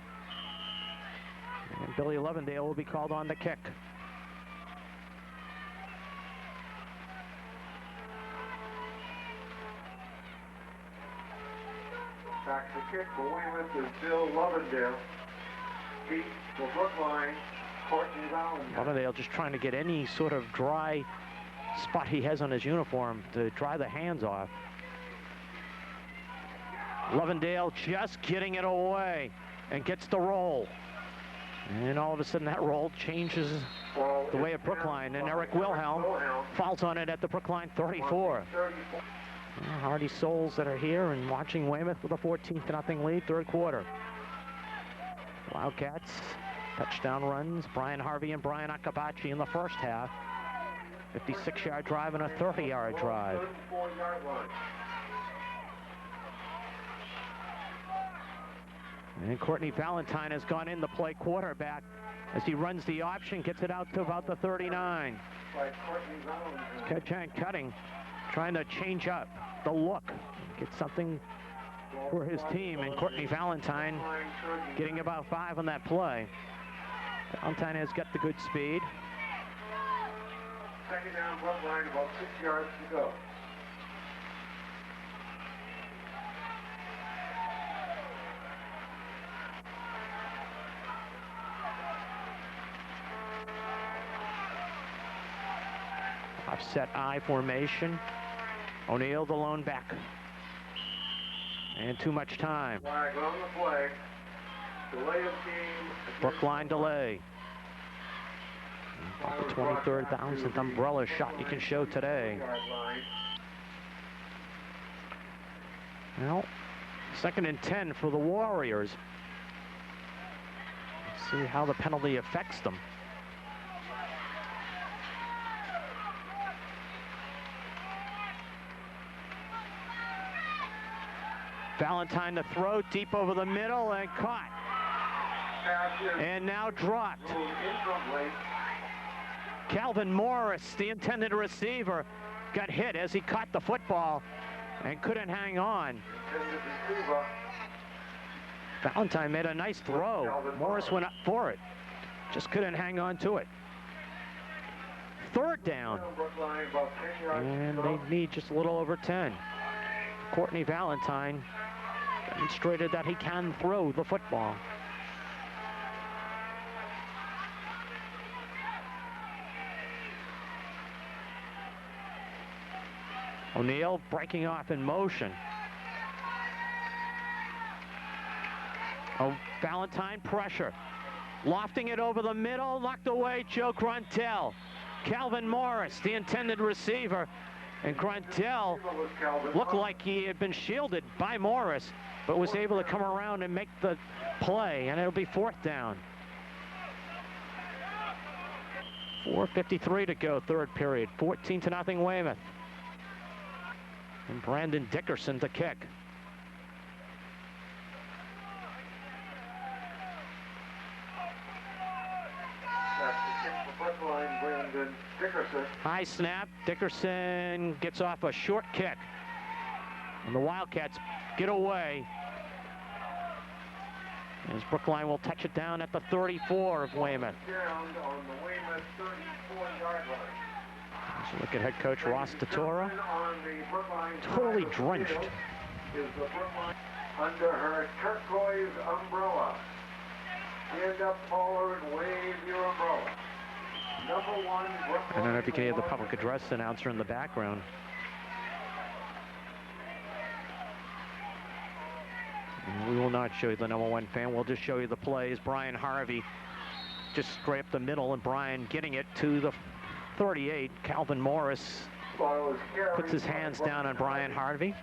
And Billy Levendale will be called on to kick. Back to kick for Weymouth is Bill Lovendale. Beat for Brookline, Courtney Valentine. Lovendale just trying to get any sort of dry spot he has on his uniform to dry the hands off. Lovendale just getting it away and gets the roll. And all of a sudden that roll changes the way of Brookline, and Eric Wilhelm falls on it at the Brookline 34. Hardy souls that are here and watching Weymouth with a 14-0 lead, third quarter. Wildcats, touchdown runs, Brian Harvey and Brian Akabachi in the first half. 56-yard drive and a 30-yard drive. And Courtney Valentine has gone in to play quarterback as he runs the option, gets it out to about the 39. Kajang cutting, trying to change up the look, get something for his team, and Courtney Valentine getting about 5 on that play. Valentine has got the good speed. Second down, Brookline, about 6 yards to go. Offset I formation. O'Neill the lone back. And too much time. Flag on the play. Delay of game. Brookline delay. About the 23,000th umbrella shot you can show today. Well, 2nd and 10 for the Warriors. Let's see how the penalty affects them. Valentine to throw deep over the middle and caught. And now dropped. Calvin Morris, the intended receiver, got hit as he caught the football and couldn't hang on. Valentine made a nice throw. Morris went up for it. Just couldn't hang on to it. 3rd down. And they need just a little over 10. Courtney Valentine demonstrated that he can throw the football. O'Neal breaking off in motion. Oh, Valentine pressure. Lofting it over the middle, knocked away Joe Gruntel. Calvin Morris, the intended receiver. And Gruntel looked like he had been shielded by Morris, but was able to come around and make the play, and it'll be 4th down. 4:53 to go, 3rd period. 14-0 Weymouth. And Brandon Dickerson to kick. High snap. Dickerson gets off a short kick. And the Wildcats get away. As Brookline will touch it down at the 34 of Weymouth. So look at head coach Ross Tatora. Totally drenched. Under her turquoise umbrella. Stand up taller and wave your umbrella. Number 1, Brookline. I don't know if you can hear the public address announcer in the background. And we will not show you the number 1 fan. We'll just show you the plays. Brian Harvey just scraped the middle, and Brian getting it to the 38. Calvin Morris puts his hands down on Brian Harvey.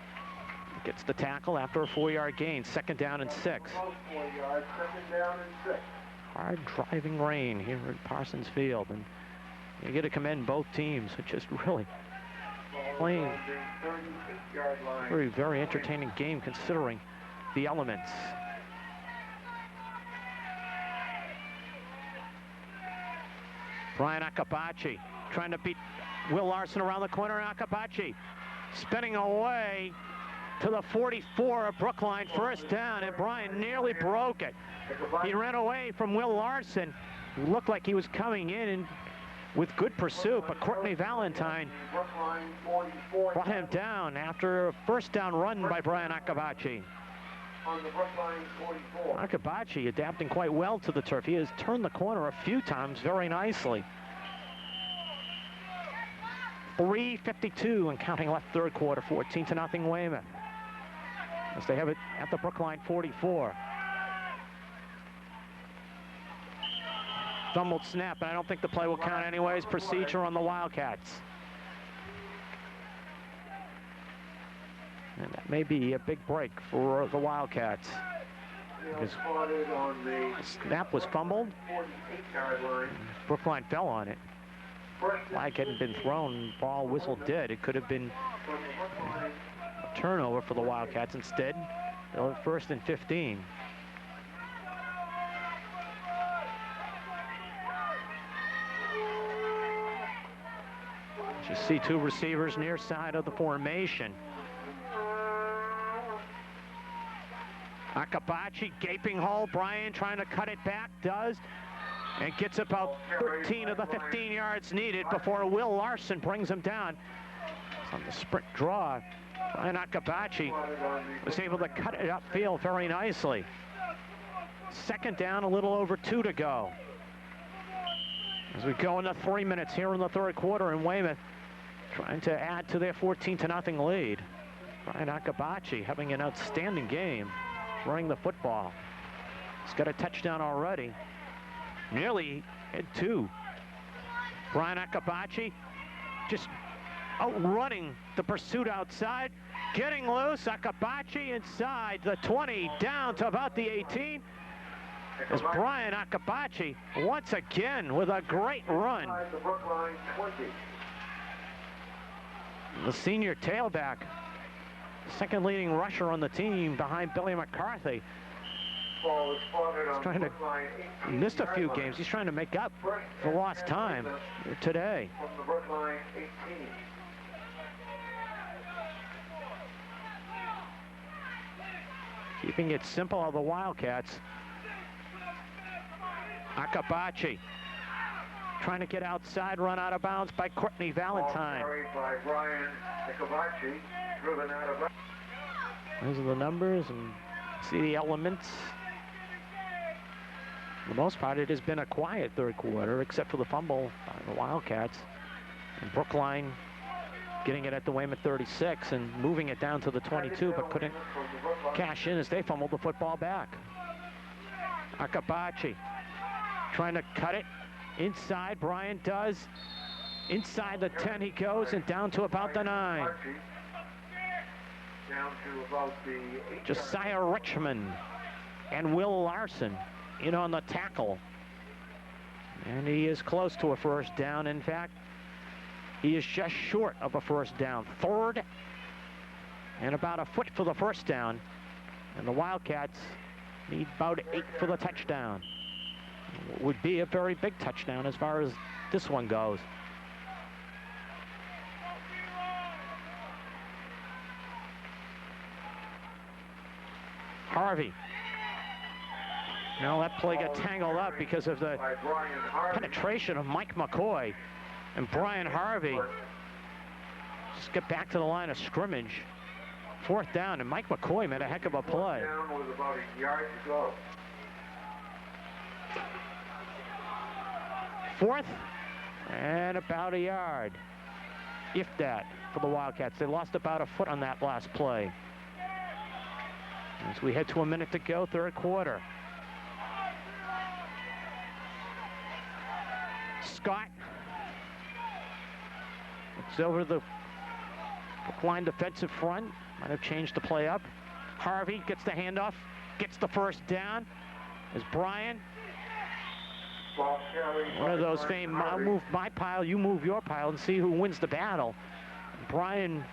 Gets the tackle after a 4-yard gain. 2nd down and 6. Hard driving rain here at Parsons Field, and you get to commend both teams, which is really playing very, very entertaining game considering the elements. Brian Akabachi trying to beat Will Larson around the corner. Akabachi spinning away to the 44 of Brookline. 1st down, and Brian nearly broke it. He ran away from Will Larson, who looked like he was coming in and with good pursuit, but Courtney Valentine brought him down after a 1st down run by Brian Akabachi. Akabachi adapting quite well to the turf. He has turned the corner a few times very nicely. 3:52 and counting left 3rd quarter. 14-0 Weymouth, as they have it at the Brookline 44. Fumbled snap, and I don't think the play will count anyways. Procedure on the Wildcats. And that may be a big break for the Wildcats. Because snap was fumbled. Brookline fell on it. Flag hadn't been thrown. Ball whistle did. It could have been a turnover for the Wildcats. Instead, they'll have 1st and 15. You see 2 receivers near side of the formation. Akabachi, gaping hole. Brian trying to cut it back, does, and gets about 13 of the 15 yards needed before Will Larson brings him down. On the sprint draw, Brian Akabachi was able to cut it upfield very nicely. 2nd down, a little over 2 to go. As we go into 3 minutes here in the 3rd quarter, in Weymouth trying to add to their 14-0 lead. Brian Akabachi having an outstanding game running the football. He's got a touchdown already. Nearly had 2. Brian Akabachi just outrunning the pursuit outside, getting loose. Akabachi inside the 20, down to about the 18. As Brian Akabachi once again with a great run. The Brookline 20. The senior tailback, second leading rusher on the team behind Billy McCarthy. Ball is spotted on He's trying to Brookline 18 missed a few yard line. games. He's trying to make up for lost time today. From the Brookline 18. Keeping it simple are the Wildcats. Akabachi trying to get outside, run out of bounds by Courtney Valentine. Ball carried by Brian Akabachi, driven out of bounds. Those are the numbers and see the elements. For the most part, it has been a quiet third quarter, except for the fumble by the Wildcats. And Brookline getting it at the Weymouth 36 and moving it down to the 22, but couldn't cash in as they fumbled the football back. Akabachi trying to cut it inside. Brian does. Inside the 10 he goes, and down to about the 9. Down to about the 8. Josiah Richmond and Will Larson in on the tackle. And he is close to a first down. In fact, he is just short of a first down. Third and about a foot for the first down. And the Wildcats need about 8 for the touchdown. It would be a very big touchdown as far as this one goes. Harvey. Now that play got tangled up because of the penetration of Mike McCoy. And Brian Harvey just get back to the line of scrimmage. Fourth down, and Mike McCoy made a heck of a play. Down with about a yard to go. Fourth and about a yard, if that, for the Wildcats. They lost about a foot on that last play. As we head to a minute to go, third quarter. Scott. It's over the Brookline defensive front. Might have changed the play up. Harvey gets the handoff, gets the first down. As Brian, one of those famed, I'll move my pile, you move your pile, and see who wins the battle. Brian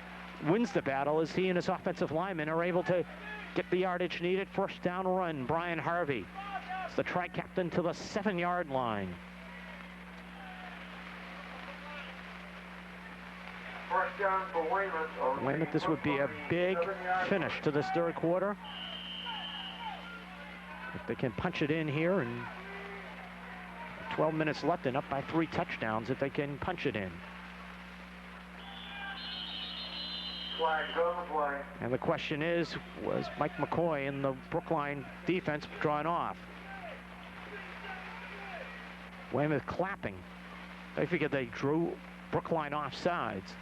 wins the battle as he and his offensive linemen are able to get the yardage needed. First down run, Brian Harvey. It's the tri-captain to the 7-yard line. First down for Weymouth. Weymouth, this would be a big finish to this third quarter. If they can punch it in here, and 12 minutes left and up by 3 touchdowns if they can punch it in. Flags on the play. And the question is, was Mike McCoy and the Brookline defense drawn off? Weymouth clapping. They figured they drew Brookline off sides.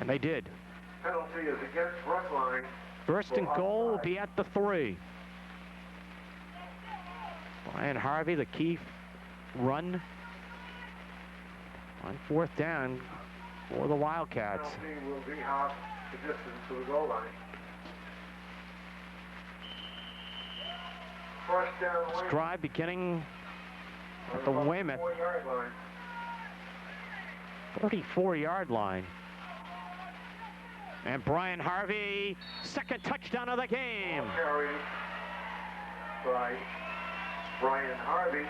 And they did. Penalty is against Brookline. First and goal will be at the 3. Brian Harvey, the key run on fourth down for the Wildcats. Penalty will be half the distance to the goal line. First down, Weymouth. Drive beginning at the Weymouth 4-yard line. 34-yard line. And Brian Harvey, second touchdown of the game. Carried by Brian Harvey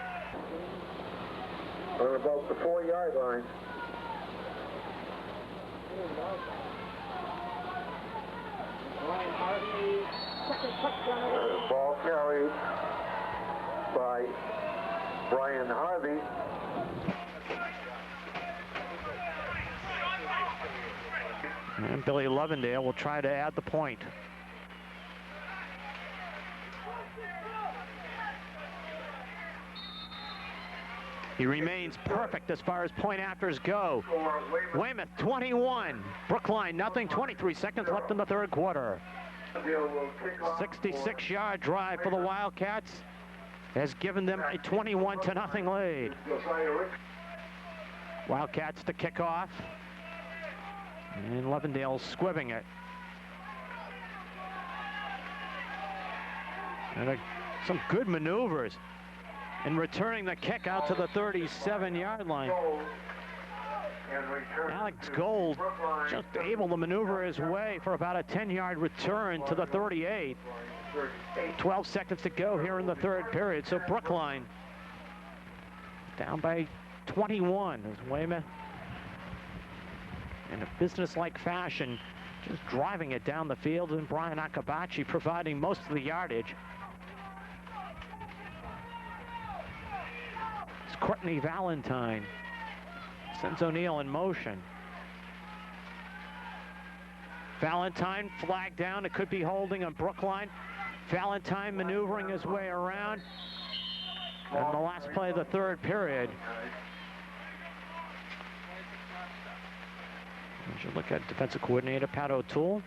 on about the 4-yard line. Brian Harvey, second touchdown of the game. Ball carried by Brian Harvey. And Billy Lovendale will try to add the point. He remains perfect as far as point afters go. Weymouth 21, Brookline nothing, 23 seconds left in the third quarter. 66-yard drive for the Wildcats. has given them a 21-0 lead. Wildcats to kick off. And Levendale squibbing it. And some good maneuvers in returning the kick out to the 37-yard line. Alex Gold just able to maneuver his way for about a 10-yard return to the 38. 12 seconds to go here in the third period. So Brookline down by 21 as Weymouth, in a business-like fashion, just driving it down the field, and Brian Akabachi providing most of the yardage. It's Courtney Valentine. Sends O'Neill in motion. Valentine flagged down. It could be holding on Brookline. Valentine maneuvering his way around. And the last play of the third period. We should look at defensive coordinator Pat O'Toole.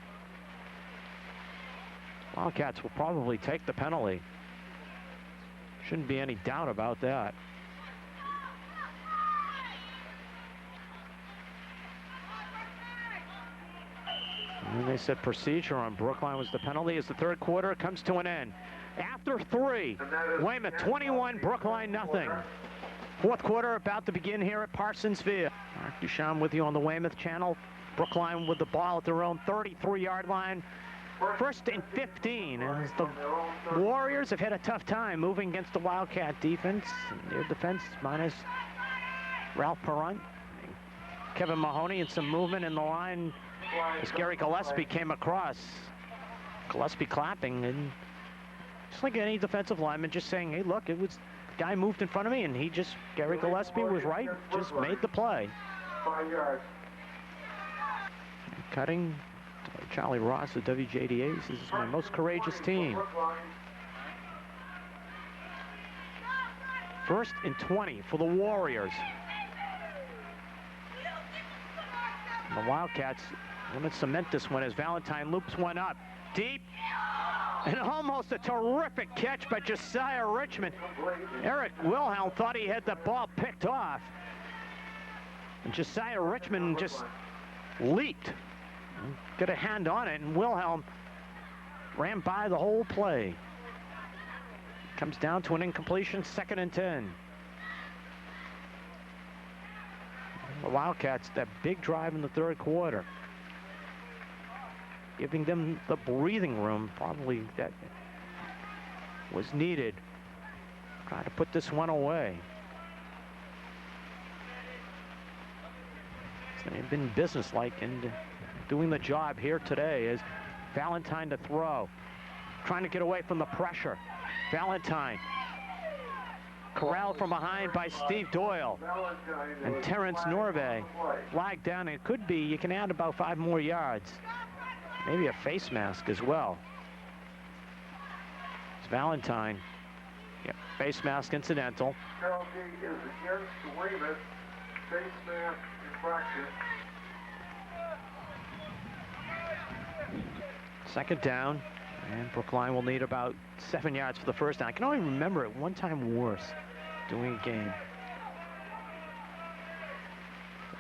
Wildcats will probably take the penalty. Shouldn't be any doubt about that. And they said procedure on Brookline was the penalty as the third quarter comes to an end. After 3, Weymouth 21, Brookline nothing. Fourth quarter about to begin here at Parsons Field. Mark Duchamp with you on the Weymouth channel. Brookline with the ball at their own 33-yard line. First and 15 as the Warriors have had a tough time moving against the Wildcat defense. Their defense minus Ralph Perrant, Kevin Mahoney, and some movement in the line as Gary Gillespie came across. Gillespie clapping, and just like any defensive lineman, just saying, hey, look, it was the guy moved in front of me, and he just, Gary Gillespie was right, just made the play. 5 yards. Cutting, Charlie Ross of WJDA says, this is my most courageous team. First and 20 for the Warriors. And the Wildcats want to cement this one as Valentine loops one up deep, and almost a terrific catch by Josiah Richmond. Eric Wilhelm thought he had the ball picked off, and Josiah Richmond just leaped, got a hand on it, and Wilhelm ran by the whole play. Comes down to an incompletion, 2nd and 10. The Wildcats, that big drive in the third quarter, giving them the breathing room probably that was needed. Try to put this one away. So they've been businesslike and doing the job here today as Valentine to throw. Trying to get away from the pressure. Valentine corralled from behind by Steve Doyle and Terrence Norvay. Flag down. It could be, you can add about 5 more yards. Maybe a face mask as well. It's Valentine. Yep, face mask incidental. Penalty is against Weymouth. Face mask infraction. 2nd down, and Brookline will need about 7 yards for the first down. I can only remember it one time worse doing a game.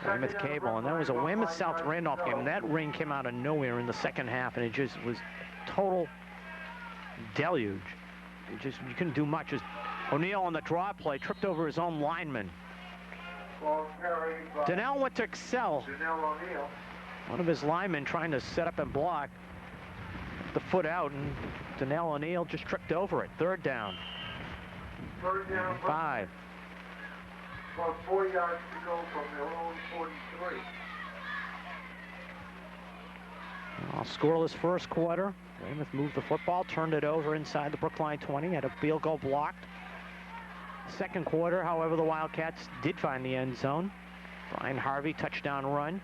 Weymouth Cable, and that was a Weymouth South Randolph game. That rain came out of nowhere in the second half, and it just was total deluge. It just, you couldn't do much. As O'Neill on the draw play tripped over his own lineman. Donnell went to excel. One of his linemen trying to set up and block the foot out, and Donnell O'Neill just tripped over it. 3rd down. 5. About 4 yards to go from their own 43. Well, scoreless first quarter. Weymouth moved the football, turned it over inside the Brookline 20, had a field goal blocked. Second quarter, however, the Wildcats did find the end zone. Brian Harvey, touchdown run.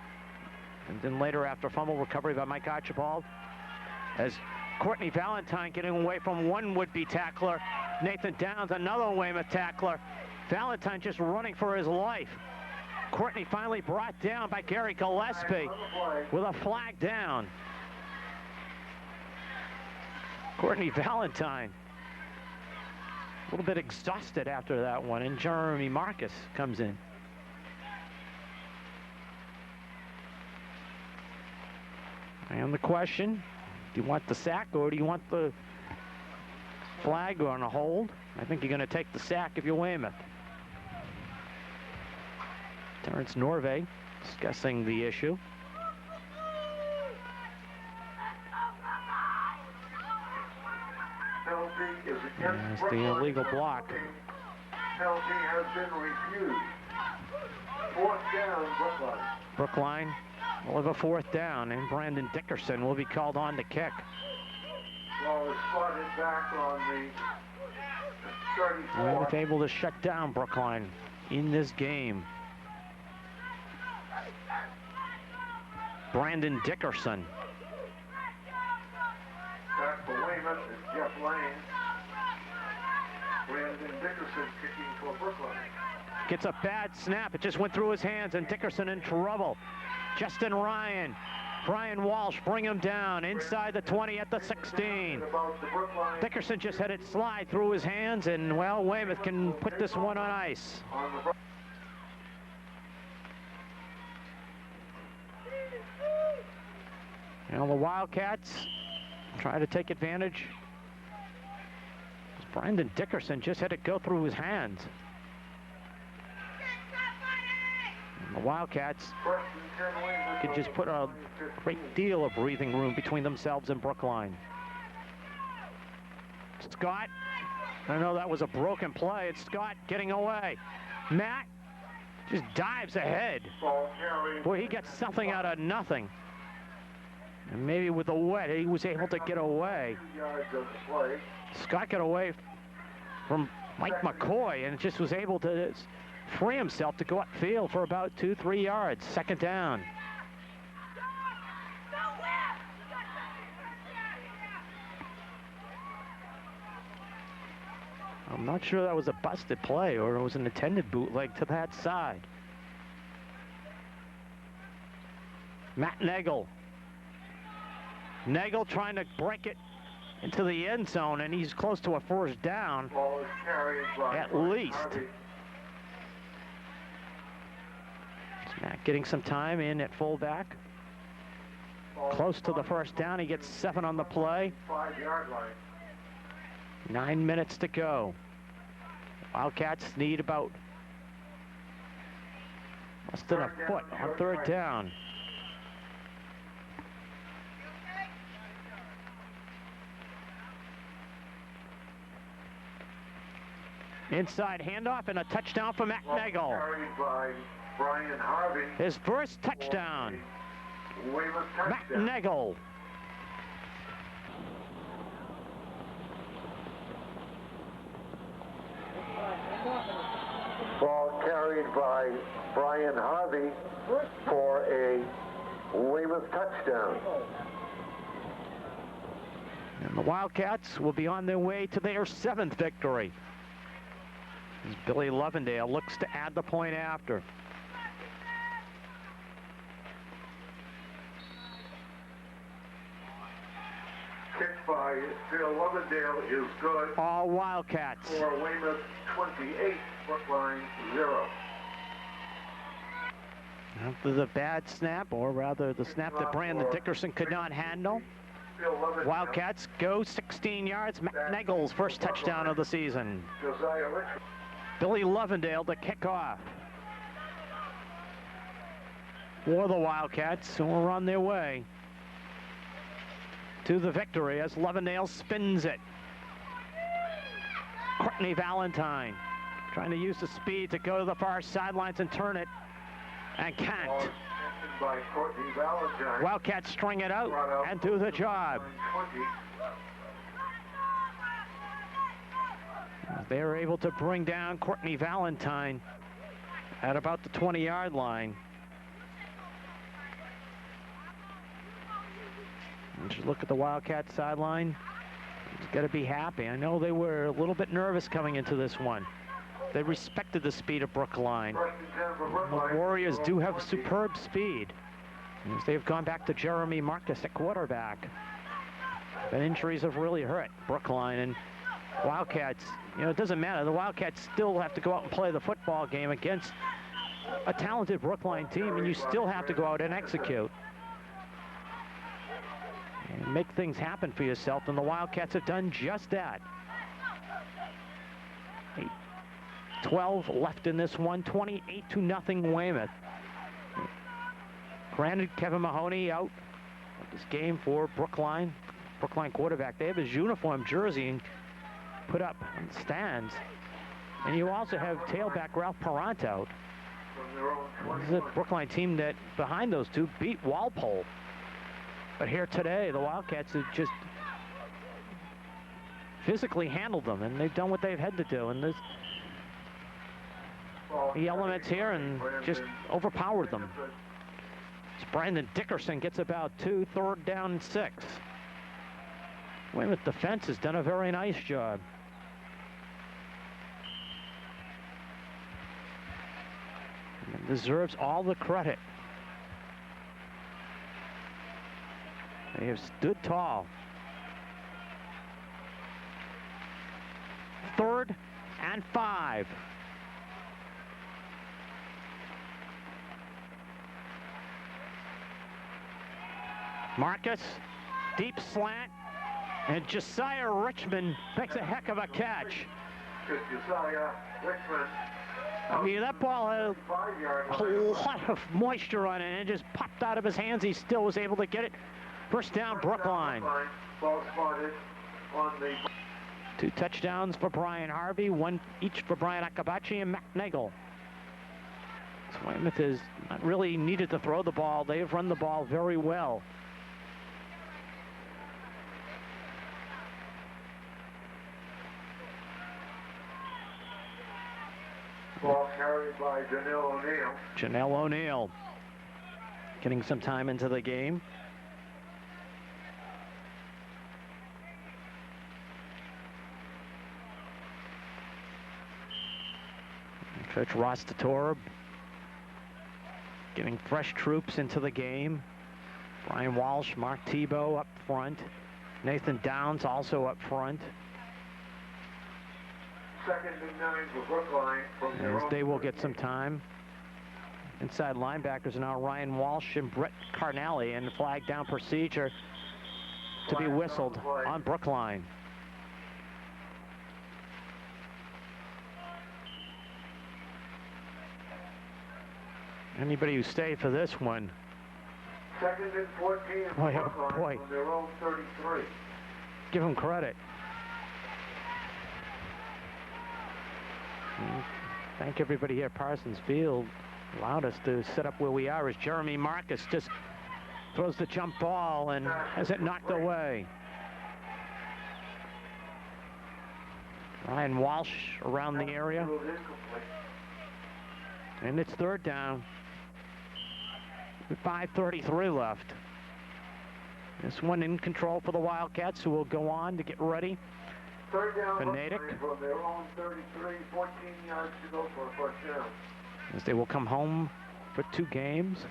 And then later, after fumble recovery by Mike Archibald, as Courtney Valentine getting away from one would-be tackler, Nathan Downs, another Weymouth tackler. Valentine just running for his life. Courtney finally brought down by Gary Gillespie with a flag down. Courtney Valentine little bit exhausted after that one, and Jeremy Marcus comes in. And the question, do you want the sack or do you want the flag on a hold? I think you're going to take the sack if you're Weymouth. Terrence Norvay discussing the issue. That's the illegal block. Penalty has been refused. Fourth down, Brookline. Brookline will have a fourth down, and Brandon Dickerson will be called on to kick. Ball is spotted back on the 34. Weymouth able to shut down Brookline in this game. Brandon Dickerson. Back for Weymouth is Jeff Lane. Brandon Dickerson kicking for Brookline. Gets a bad snap. It just went through his hands, and Dickerson in trouble. Justin Ryan. Brian Walsh bring him down inside the 20 at the 16. Dickerson just had it slide through his hands, and, well, Weymouth can put this one on ice. Now the Wildcats try to take advantage. Brandon Dickerson just had it go through his hands. And the Wildcats could just put a great deal of breathing room between themselves and Brookline. Scott, I know that was a broken play. It's Scott getting away. Matt just dives ahead. Boy, he gets something out of nothing. And maybe with the wet, he was able to get away. Scott got away from Mike McCoy and just was able to free himself to go upfield for about 2-3 yards. Second down. I'm not sure that was a busted play or it was an intended bootleg to that side. Matt Nagel. Nagel trying to break it into the end zone, and he's close to a first down at least. Matt getting some time in at fullback. Close to the first down. He gets 7 on the play. 5-yard line. 9 minutes to go. Wildcats need about less than a foot on third down. Inside handoff and a touchdown for Matt Nagel. Carried by Brian Harvey. His first touchdown. Weymouth Matt touchdown. Nagel. Ball carried by Brian Harvey for a Weymouth touchdown. And the Wildcats will be on their way to their 7th victory. As Billy Lovendale looks to add the point after. Kick by Phil Lovendale is good. All Wildcats. For Weymouth 28, Brookline 0. After the bad snap, or rather the snap that Brandon Dickerson could not handle, Wildcats go 16 yards. Matt Nagel's first touchdown of the season. Josiah Richard. Billy Lovendale to kick off for the Wildcats, who are on their way to the victory as Lovendale spins it. Courtney Valentine trying to use the speed to go to the far sidelines and turn it, and can't. By Courtney Valentine. Wildcats string it out and do the job. 20. They are able to bring down Courtney Valentine at about the 20-yard line. And just look at the Wildcat sideline. He's got to be happy. I know they were a little bit nervous coming into this one. They respected the speed of Brookline. The Warriors do have superb speed. As they've gone back to Jeremy Marcus at quarterback. But injuries have really hurt Brookline, and Wildcats, you know, it doesn't matter. The Wildcats still have to go out and play the football game against a talented Brookline team, and you still have to go out and execute and make things happen for yourself, and the Wildcats have done just that. 12 left in this one, 28-0 Weymouth. Granted, Kevin Mahoney out of this game for Brookline. Brookline quarterback. They have his uniform jersey and put up on the stands. And you also have tailback Ralph Perrant out. This is a Brookline team that, behind those two, beat Walpole. But here today, the Wildcats have just physically handled them, and they've done what they've had to do. And there's the elements here and just overpowered them. As Brandon Dickerson gets about 2, 3rd down and 6. Weymouth defense has done a very nice job. And deserves all the credit. They have stood tall. 3rd and 5. Marcus, deep slant, and Josiah Richmond makes a heck of a catch. Josiah Richmond. I mean, that ball had a lot of moisture on it, and it just popped out of his hands. He still was able to get it. First down, Brookline. Ball spotted on the 2 touchdowns for Brian Harvey, 1 each for Brian Akabachi and Mac Nagel. So Weymouth has not really needed to throw the ball. They have run the ball very well. ball carried by Janelle O'Neill. Janelle O'Neill getting some time into the game. Coach Rostator getting fresh troops into the game. Brian Walsh, Mark Tebow up front. Nathan Downs also up front. 2nd and 9 for Brookline. As they will get some time. Inside linebackers are now Ryan Walsh and Brett Carnelli, and flag down procedure to be whistled on Brookline. Anybody who stayed for this one. 2nd and 14 for Boy, oh Brookline boy. from their own 33. Give them credit. Thank everybody here at Parsons Field. Allowed us to set up where we are as Jeremy Marcus just throws the jump ball and has it knocked away. Ryan Walsh around the area. And it's 3rd down. 5:33 left. This one in control for the Wildcats, who will go on to get ready. 3rd down for Natick. From their own 33, 14 yards to go for a first down. As they will come home for 2 games.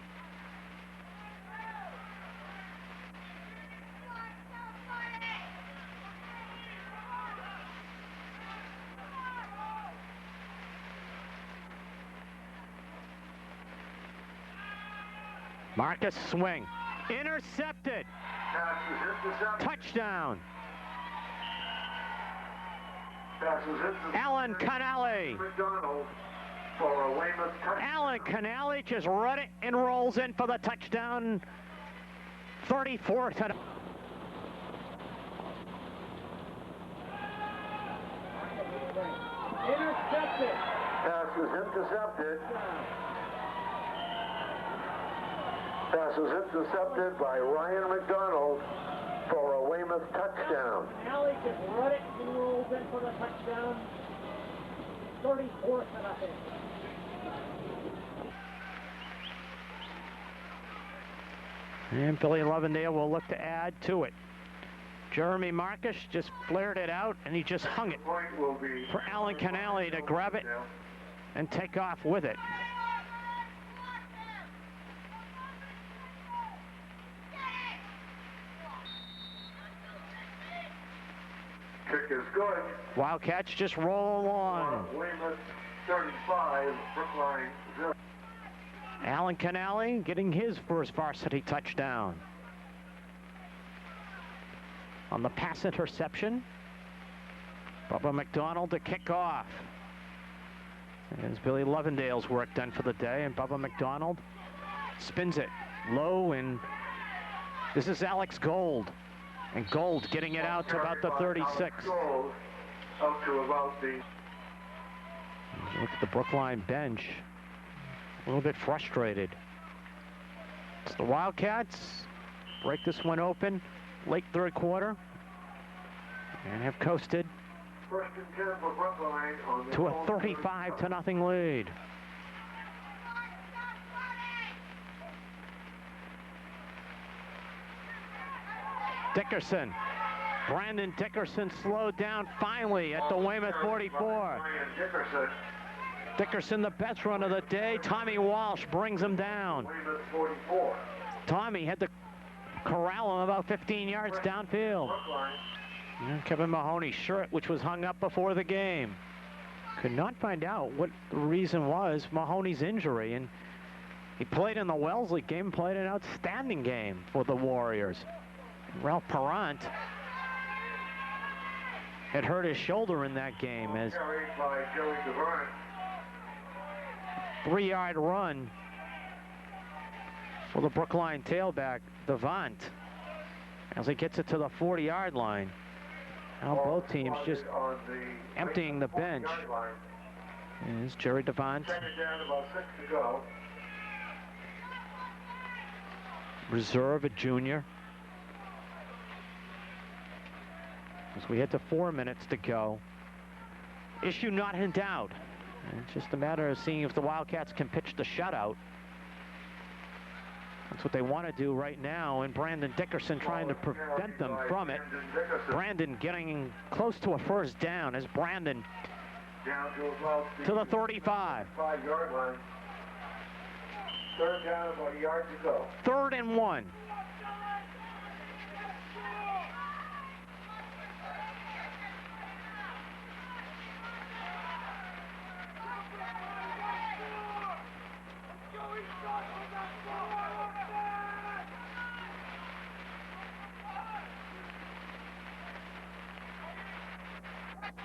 Marcus swing. Intercepted. Pass is intercepted. Touchdown. Pass is intercepted. Alan Connelly. McDonald for a Weymouth touchdown. Alan Connelly just run it and rolls in for the touchdown. 34 to Intercepted. Pass is intercepted. Pass is intercepted by Ryan McDonald for a Weymouth touchdown. Alley just run it and rolls in for the touchdown. 34 to nothing. And Billy Lovendale will look to add to it. Jeremy Marcus just flared it out, and he just hung it Point will be for Alan Connelly to grab it and take off with it. Kick is good. Wildcats just roll along. Weymouth 35, Brookline 0. Alan Canale getting his first varsity touchdown. On the pass interception, Bubba McDonald to kick off. It's Billy Lovendale's work done for the day, and Bubba McDonald spins it low, and this is Alex Gold. And Gold getting it out to about the 36. Gold out to about the... Look at the Brookline bench. A little bit frustrated. It's the Wildcats break this one open late third quarter and have coasted First and 10 for Brookline on the to a 35-0 lead. Dickerson. Brandon Dickerson slowed down finally at the Weymouth 44. Dickerson, the best run of the day. Tommy Walsh brings him down. Weymouth 44. Tommy had to corral him about 15 yards downfield. And Kevin Mahoney's shirt, which was hung up before the game. Could not find out what the reason was, Mahoney's injury. And he played in the Wellesley game, played an outstanding game for the Warriors. Ralph Perrant had hurt his shoulder in that game as 3-yard run for the Brookline tailback, Devant, as he gets it to the 40-yard line. Now both teams just emptying the bench. Is Jerry Devant. Reserve, a junior. As we head to 4 minutes to go. Issue not in doubt. It's just a matter of seeing if the Wildcats can pitch the shutout. That's what they want to do right now, and Brandon Dickerson trying to prevent them from it. Brandon getting close to a first down as Brandon to the 35. 5-yard line. Third down, about a yard to go. 3rd and 1.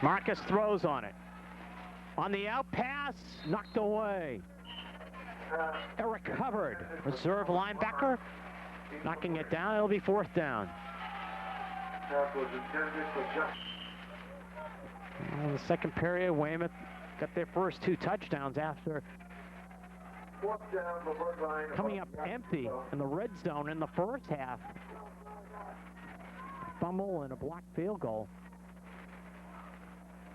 Marcus throws on it. On the out pass, knocked away. Eric Hubbard, reserve linebacker, knocking it down. It'll be 4th down. That was intended for just... In the second period, Weymouth got their first 2 touchdowns after 4th down for Brookline. coming up empty in the red zone in the first half. A fumble and a blocked field goal.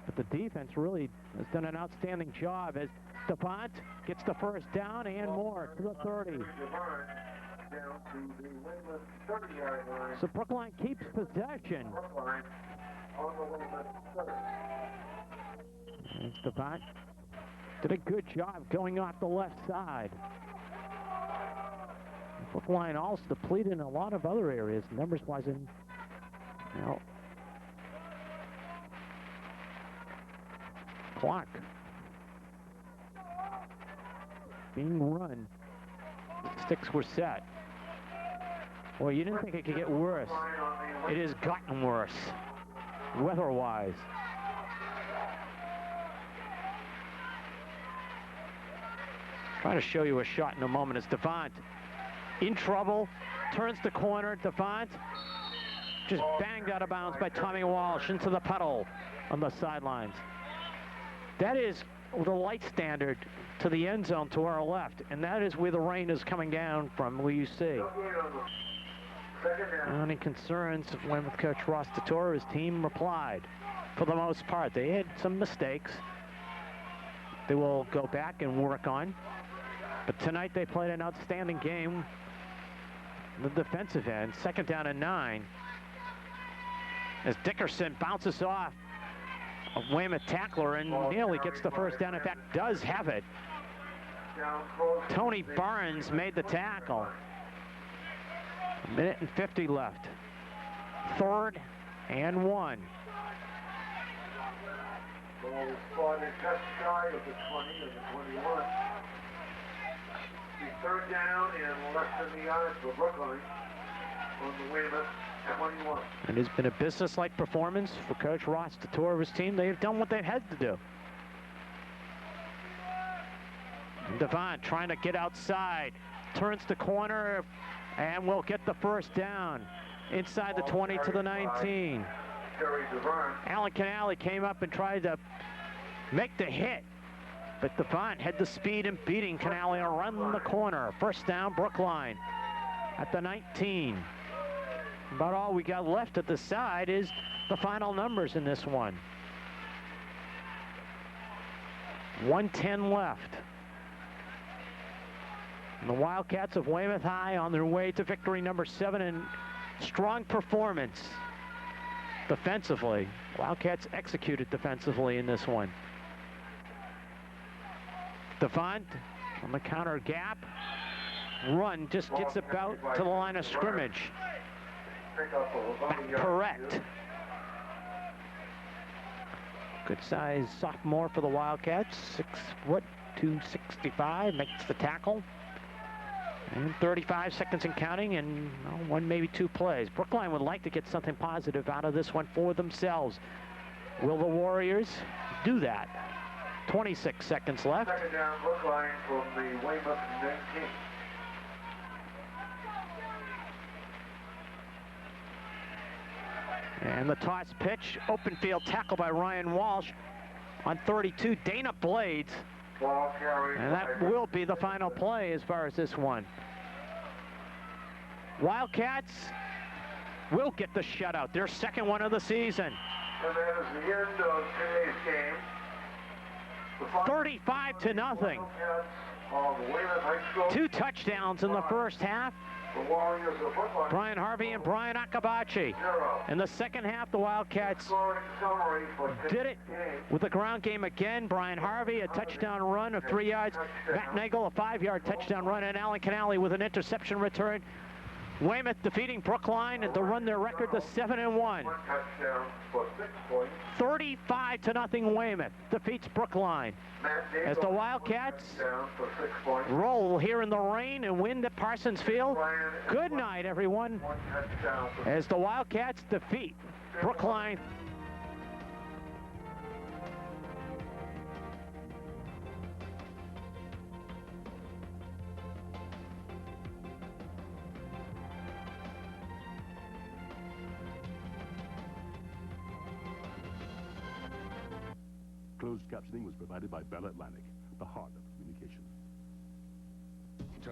But the defense really has done an outstanding job as Devant gets the first down and more to the 30. So Brookline keeps possession. And Devant did a good job going off the left side. Brookline also depleted in a lot of other areas, numbers-wise. In, you know, clock being run. Sticks were set. Well, you didn't think it could get worse. It has gotten worse, weather-wise. Trying to show you a shot in a moment as Devant in trouble, turns the corner. Devant just banged out of bounds by Tommy Walsh into the puddle on the sidelines. That is the light standard to the end zone to our left, and that is where the rain is coming down from, where you see. Any concerns of Weymouth coach Ross Totoro, his team replied. For the most part, they had some mistakes they will go back and work on. But tonight they played an outstanding game on the defensive end. 2nd down and 9. As Dickerson bounces off a Weymouth tackler and nearly gets the first down. In fact, does have it. Tony Barnes made the tackle. 1:50 left. 3rd and 1. Ball was spotted just shy of the 20 and the 21. The third down and less than the yard for Brookline on the Weymouth 21. And it's been a business-like performance for Coach Ross, the tour of his team. They've done what they've had to do. And Devon trying to get outside, turns the corner, and will get the first down inside the 20 to the 19. Alan Canale came up and tried to make the hit, but Devon had the speed and beating Canale around the corner. First down, Brookline at the 19. About all we got left at the side is the final numbers in this one. 1:10 left. And the Wildcats of Weymouth High on their way to victory number 7, and strong performance defensively. Wildcats executed defensively in this one. Devon on the counter gap. Run just gets about to the line of scrimmage. Correct. Good size sophomore for the Wildcats. 6 foot 265, makes the tackle. And 35 seconds and counting, and one, maybe two plays. Brookline would like to get something positive out of this one for themselves. Will the Warriors do that? 26 seconds left. Second down, Brookline from the Weymouth 19. And the toss pitch, open field tackle by Ryan Walsh on 32, Dana Blades. Ball carried. And that will be the final play as far as this one. Wildcats will get the shutout, their second one of the season. And that is the end of today's game. 35 to nothing. Two touchdowns in the first half. The Warriors of Brookline. Brian Harvey and Brian Akabachi. In the second half, the Wildcats did it with the ground game again. Brian Harvey, a touchdown run of 3 yards. Matt Nagel, a 5-yard touchdown run. And Alan Canale with an interception return. Weymouth defeating Brookline and to run their record to 7-1. 1 touchdown for 6 points. 35 to nothing. Weymouth defeats Brookline as the Wildcats roll here in the rain and win at Parsons Field. Good night, everyone, as the Wildcats defeat Brookline. Closed captioning was provided by Bell Atlantic, the heart of